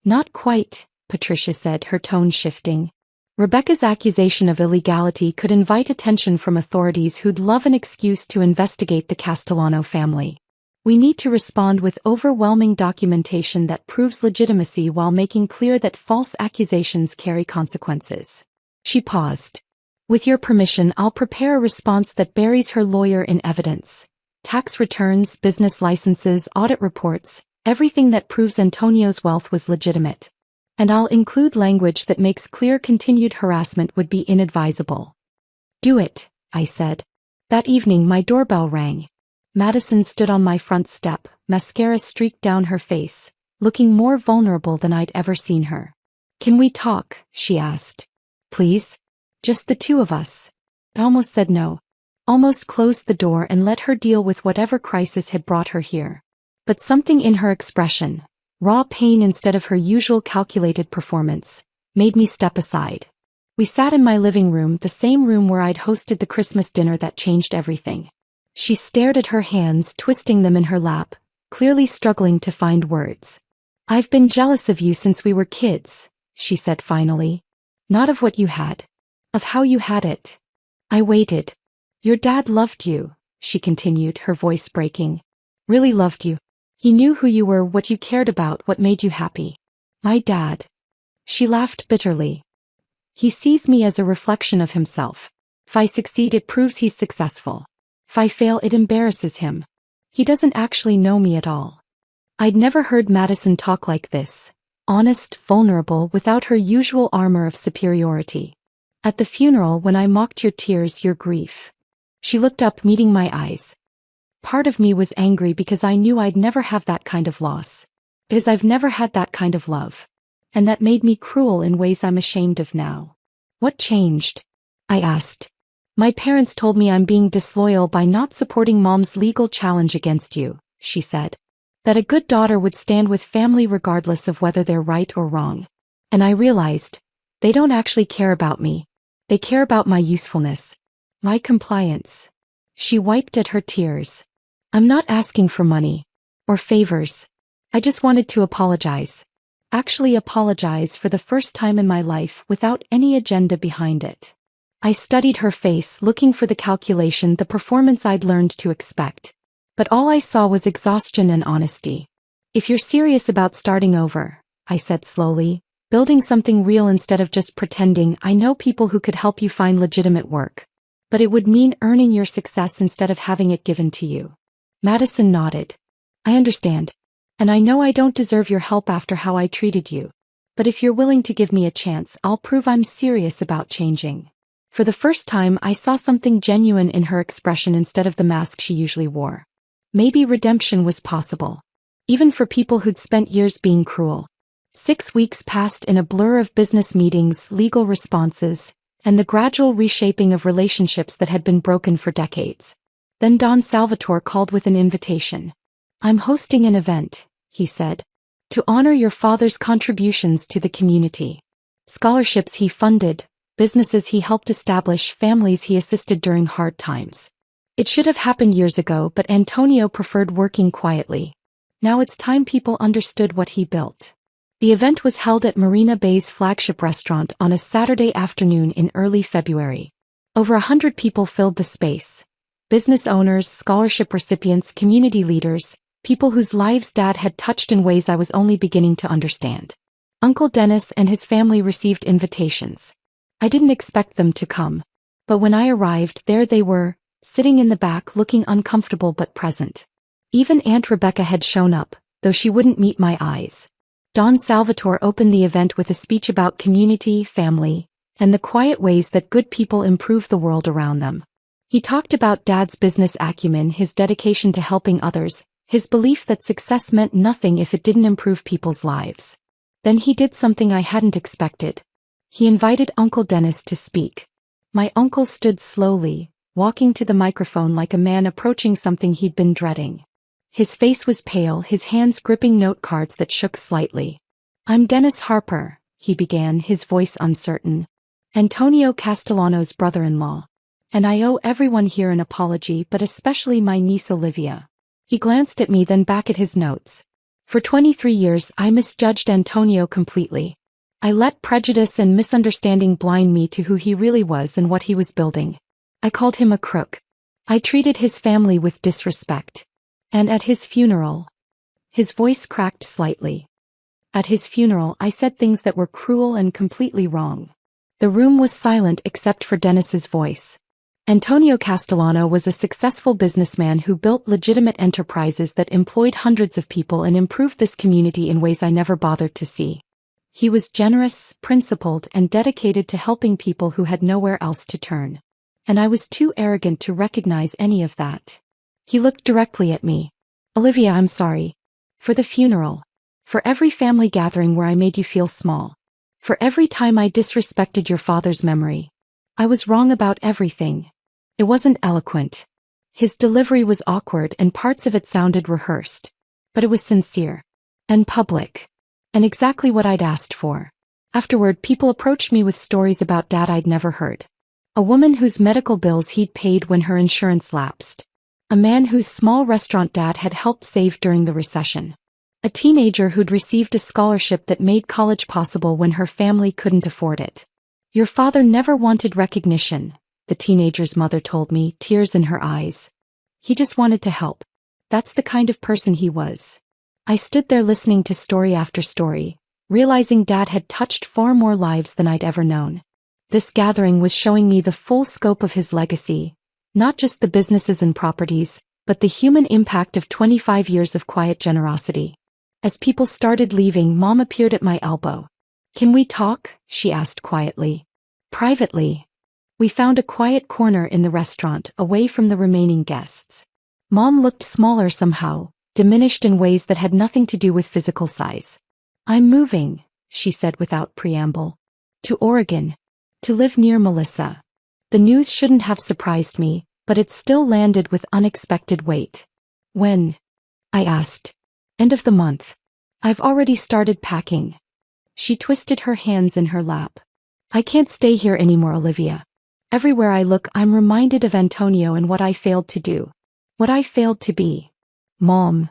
"Not quite," Patricia said, her tone shifting. "Rebecca's accusation of illegality could invite attention from authorities who'd love an excuse to investigate the Castellano family. We need to respond with overwhelming documentation that proves legitimacy while making clear that false accusations carry consequences." She paused. "With your permission, I'll prepare a response that buries her lawyer in evidence. Tax returns, business licenses, audit reports, everything that proves Antonio's wealth was legitimate. And I'll include language that makes clear continued harassment would be inadvisable." "Do it," I said. That evening my doorbell rang. Madison stood on my front step, mascara streaked down her face, looking more vulnerable than I'd ever seen her. "Can we talk?" she asked. "Please? Just the two of us." I almost said no. Almost closed the door and let her deal with whatever crisis had brought her here. But something in her expression, raw pain instead of her usual calculated performance, made me step aside. We sat in my living room, the same room where I'd hosted the Christmas dinner that changed everything. She stared at her hands, twisting them in her lap, clearly struggling to find words. "I've been jealous of you since we were kids," she said finally. "Not of what you had. Of how you had it." I waited. "Your dad loved you," she continued, her voice breaking. "Really loved you. He knew who you were, what you cared about, what made you happy." "My dad." She laughed bitterly. "He sees me as a reflection of himself. If I succeed, it proves he's successful. If I fail, it embarrasses him. He doesn't actually know me at all." I'd never heard Madison talk like this, honest, vulnerable, without her usual armor of superiority. "At the funeral, when I mocked your tears, your grief." She looked up, meeting my eyes. Part of me was angry because I knew I'd never have that kind of loss. Because I've never had that kind of love. And that made me cruel in ways I'm ashamed of now. "What changed?" I asked. "My parents told me I'm being disloyal by not supporting Mom's legal challenge against you," she said. "That a good daughter would stand with family regardless of whether they're right or wrong. And I realized, they don't actually care about me. They care about my usefulness. My compliance." She wiped at her tears. "I'm not asking for money. Or favors. I just wanted to apologize. Actually apologize for the first time in my life without any agenda behind it." I studied her face, looking for the calculation, the performance I'd learned to expect. But all I saw was exhaustion and honesty. "If you're serious about starting over," I said slowly, "building something real instead of just pretending, I know people who could help you find legitimate work. But it would mean earning your success instead of having it given to you." Madison nodded. "I understand. And I know I don't deserve your help after how I treated you. But if you're willing to give me a chance, I'll prove I'm serious about changing." For the first time, I saw something genuine in her expression instead of the mask she usually wore. Maybe redemption was possible. Even for people who'd spent years being cruel. 6 weeks passed in a blur of business meetings, legal responses, and the gradual reshaping of relationships that had been broken for decades. Then Don Salvatore called with an invitation. "I'm hosting an event," he said. To honor your father's contributions to the community. Scholarships he funded, businesses he helped establish, families he assisted during hard times. It should have happened years ago, but Antonio preferred working quietly. Now it's time people understood what he built. The event was held at Marina Bay's flagship restaurant on a Saturday afternoon in early February. Over 100 people filled the space. Business owners, scholarship recipients, community leaders, people whose lives Dad had touched in ways I was only beginning to understand. Uncle Dennis and his family received invitations. I didn't expect them to come. But when I arrived, there they were, sitting in the back looking uncomfortable but present. Even Aunt Rebecca had shown up, though she wouldn't meet my eyes. Don Salvatore opened the event with a speech about community, family, and the quiet ways that good people improve the world around them. He talked about Dad's business acumen, his dedication to helping others, his belief that success meant nothing if it didn't improve people's lives. Then he did something I hadn't expected. He invited Uncle Dennis to speak. My uncle stood slowly, walking to the microphone like a man approaching something he'd been dreading. His face was pale, his hands gripping note cards that shook slightly. "I'm Dennis Harper," he began, his voice uncertain. "Antonio Castellano's brother-in-law. And I owe everyone here an apology, but especially my niece Olivia." He glanced at me, then back at his notes. "For 23 years I misjudged Antonio completely. I let prejudice and misunderstanding blind me to who he really was and what he was building. I called him a crook. I treated his family with disrespect. And at his funeral..." His voice cracked slightly. "At his funeral I said things that were cruel and completely wrong." The room was silent except for Dennis's voice. Antonio Castellano was a successful businessman who built legitimate enterprises that employed hundreds of people and improved this community in ways I never bothered to see. He was generous, principled, and dedicated to helping people who had nowhere else to turn. And I was too arrogant to recognize any of that. He looked directly at me. "Olivia, I'm sorry. For the funeral. For every family gathering where I made you feel small. For every time I disrespected your father's memory. I was wrong about everything." It wasn't eloquent. His delivery was awkward and parts of it sounded rehearsed. But it was sincere. And public. And exactly what I'd asked for. Afterward, people approached me with stories about Dad I'd never heard. A woman whose medical bills he'd paid when her insurance lapsed. A man whose small restaurant Dad had helped save during the recession. A teenager who'd received a scholarship that made college possible when her family couldn't afford it. "Your father never wanted recognition," the teenager's mother told me, tears in her eyes. "He just wanted to help. That's the kind of person he was." I stood there listening to story after story, realizing Dad had touched far more lives than I'd ever known. This gathering was showing me the full scope of his legacy. Not just the businesses and properties, but the human impact of 25 years of quiet generosity. As people started leaving, Mom appeared at my elbow. "Can we talk?" she asked quietly. "Privately." We found a quiet corner in the restaurant, away from the remaining guests. Mom looked smaller somehow, diminished in ways that had nothing to do with physical size. "I'm moving," she said without preamble. "To Oregon. To live near Melissa." The news shouldn't have surprised me, but it still landed with unexpected weight. "When?" I asked. "End of the month. I've already started packing." She twisted her hands in her lap. "I can't stay here anymore, Olivia. Everywhere I look, I'm reminded of Antonio and what I failed to do. What I failed to be. Mom.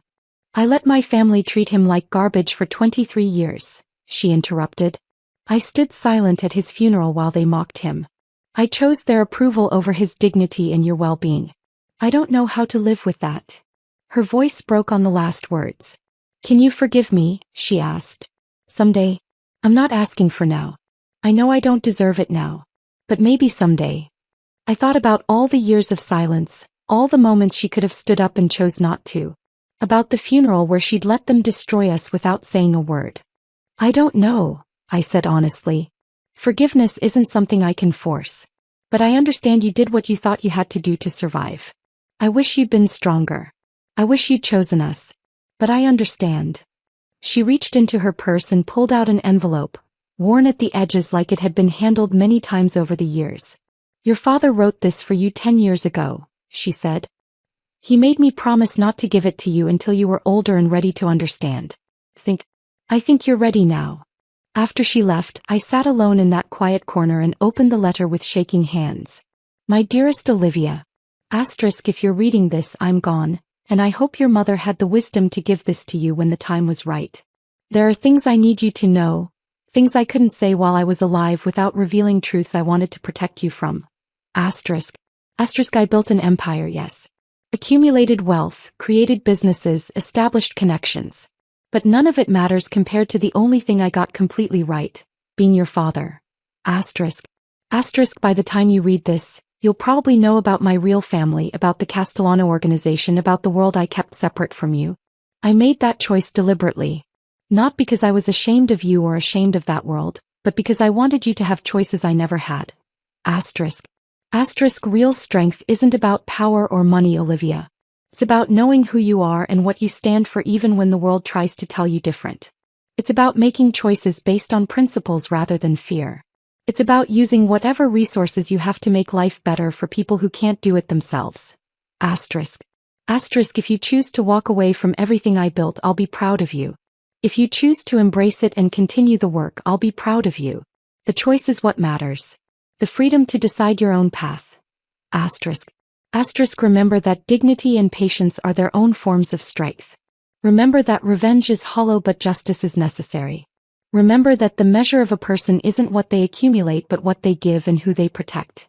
I let my family treat him like garbage for 23 years, she interrupted. I stood silent at his funeral while they mocked him. I chose their approval over his dignity and your well-being. I don't know how to live with that." Her voice broke on the last words. "Can you forgive me?" she asked. "Someday. I'm not asking for now. I know I don't deserve it now. But maybe someday." I thought about all the years of silence, all the moments she could have stood up and chose not to. About the funeral where she'd let them destroy us without saying a word. "I don't know," I said honestly. "Forgiveness isn't something I can force. But I understand you did what you thought you had to do to survive. I wish you'd been stronger. I wish you'd chosen us. But I understand." She reached into her purse and pulled out an envelope, worn at the edges like it had been handled many times over the years. "Your father wrote this for you 10 years ago," she said. "He made me promise not to give it to you until you were older and ready to understand. Think, I think you're ready now. After she left, I sat alone in that quiet corner and opened the letter with shaking hands. My dearest Olivia. Asterisk, if you're reading this, I'm gone, and I hope your mother had the wisdom to give this to you when the time was right. There are things I need you to know, things I couldn't say while I was alive without revealing truths I wanted to protect you from. Asterisk. Asterisk, I built an empire, yes. Accumulated wealth, created businesses, established connections. But none of it matters compared to the only thing I got completely right, being your father. Asterisk. Asterisk, by the time you read this, you'll probably know about my real family, about the Castellano organization, about the world I kept separate from you. I made that choice deliberately. Not because I was ashamed of you or ashamed of that world, but because I wanted you to have choices I never had. Asterisk. Asterisk, real strength isn't about power or money, Olivia. It's about knowing who you are and what you stand for even when the world tries to tell you different. It's about making choices based on principles rather than fear. It's about using whatever resources you have to make life better for people who can't do it themselves. Asterisk. Asterisk, if you choose to walk away from everything I built, I'll be proud of you. If you choose to embrace it and continue the work, I'll be proud of you. The choice is what matters. The freedom to decide your own path. Asterisk. Asterisk, remember that dignity and patience are their own forms of strength. Remember that revenge is hollow but justice is necessary. Remember that the measure of a person isn't what they accumulate but what they give and who they protect.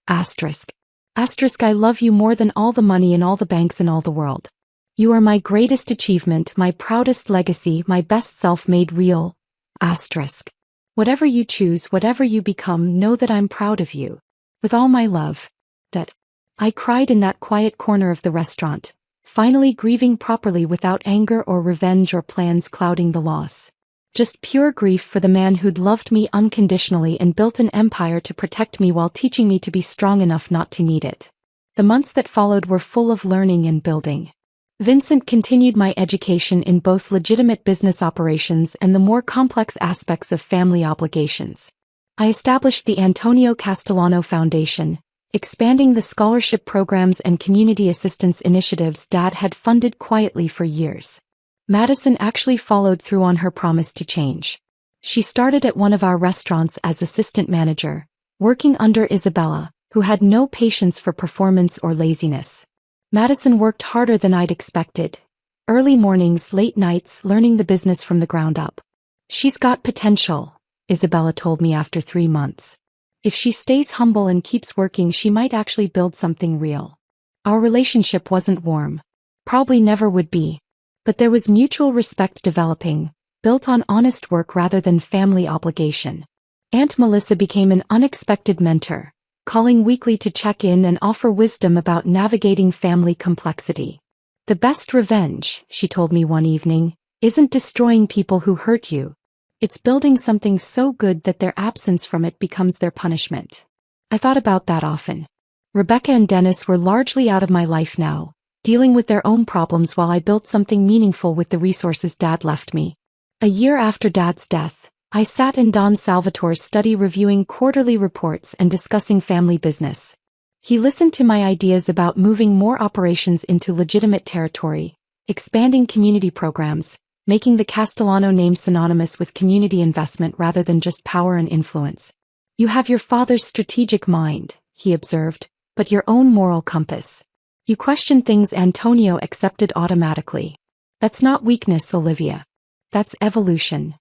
Asterisk. Asterisk, I love you more than all the money in all the banks in all the world. You are my greatest achievement, my proudest legacy, my best self made real. Asterisk. Whatever you choose, whatever you become, know that I'm proud of you. With all my love. That. I cried in that quiet corner of the restaurant, finally grieving properly without anger or revenge or plans clouding the loss. Just pure grief for the man who'd loved me unconditionally and built an empire to protect me while teaching me to be strong enough not to need it. The months that followed were full of learning and building. Vincent continued my education in both legitimate business operations and the more complex aspects of family obligations. I established the Antonio Castellano Foundation, expanding the scholarship programs and community assistance initiatives Dad had funded quietly for years. Madison actually followed through on her promise to change. She started at one of our restaurants as assistant manager, working under Isabella, who had no patience for performance or laziness. Madison worked harder than I'd expected. Early mornings, late nights, learning the business from the ground up. She's got potential, Isabella told me after 3 months. If she stays humble and keeps working, she might actually build something real. Our relationship wasn't warm. Probably never would be. But there was mutual respect developing, built on honest work rather than family obligation. Aunt Melissa became an unexpected mentor, calling weekly to check in and offer wisdom about navigating family complexity. The best revenge, she told me one evening, isn't destroying people who hurt you. It's building something so good that their absence from it becomes their punishment. I thought about that often. Rebecca and Dennis were largely out of my life now, dealing with their own problems while I built something meaningful with the resources Dad left me. A year after Dad's death, I sat in Don Salvatore's study reviewing quarterly reports and discussing family business. He listened to my ideas about moving more operations into legitimate territory, expanding community programs, making the Castellano name synonymous with community investment rather than just power and influence. You have your father's strategic mind, he observed, but your own moral compass. You question things Antonio accepted automatically. That's not weakness, Olivia. That's evolution.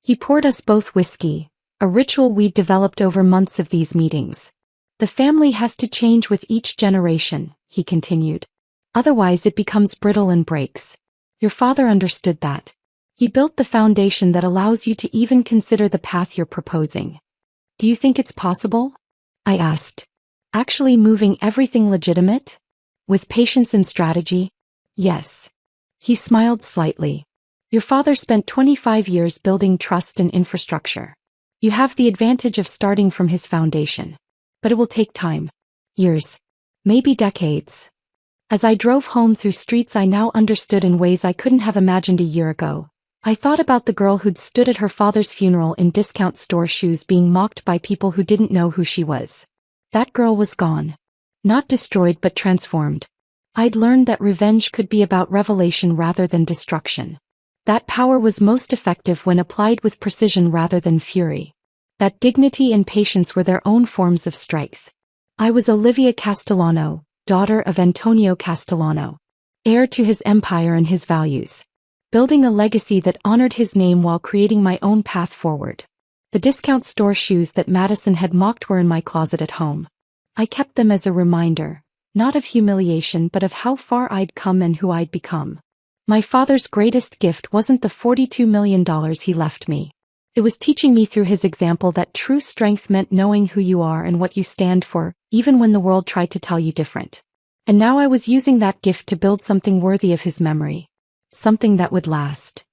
He poured us both whiskey, a ritual we'd developed over months of these meetings. The family has to change with each generation, he continued. Otherwise it becomes brittle and breaks. Your father understood that. He built the foundation that allows you to even consider the path you're proposing. Do you think it's possible? I asked. Actually moving everything legitimate? With patience and strategy? Yes. He smiled slightly. Your father spent 25 years building trust and infrastructure. You have the advantage of starting from his foundation. But it will take time. Years. Maybe decades. As I drove home through streets I now understood in ways I couldn't have imagined a year ago, I thought about the girl who'd stood at her father's funeral in discount store shoes being mocked by people who didn't know who she was. That girl was gone. Not destroyed but transformed. I'd learned that revenge could be about revelation rather than destruction. That power was most effective when applied with precision rather than fury. That dignity and patience were their own forms of strength. I was Olivia Castellano, daughter of Antonio Castellano, heir to his empire and his values, building a legacy that honored his name while creating my own path forward. The discount store shoes that Madison had mocked were in my closet at home. I kept them as a reminder, not of humiliation but of how far I'd come and who I'd become. My father's greatest gift wasn't the $42 million he left me. It was teaching me through his example that true strength meant knowing who you are and what you stand for, even when the world tried to tell you different. And now I was using that gift to build something worthy of his memory. Something that would last.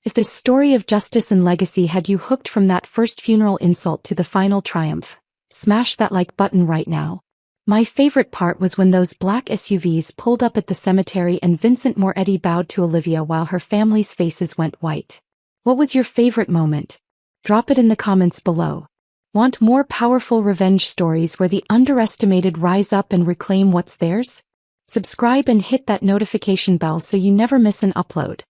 If this story of justice and legacy had you hooked from that first funeral insult to the final triumph, smash that like button right now. My favorite part was when those black SUVs pulled up at the cemetery and Vincent Moretti bowed to Olivia while her family's faces went white. What was your favorite moment? Drop it in the comments below. Want more powerful revenge stories where the underestimated rise up and reclaim what's theirs? Subscribe and hit that notification bell so you never miss an upload.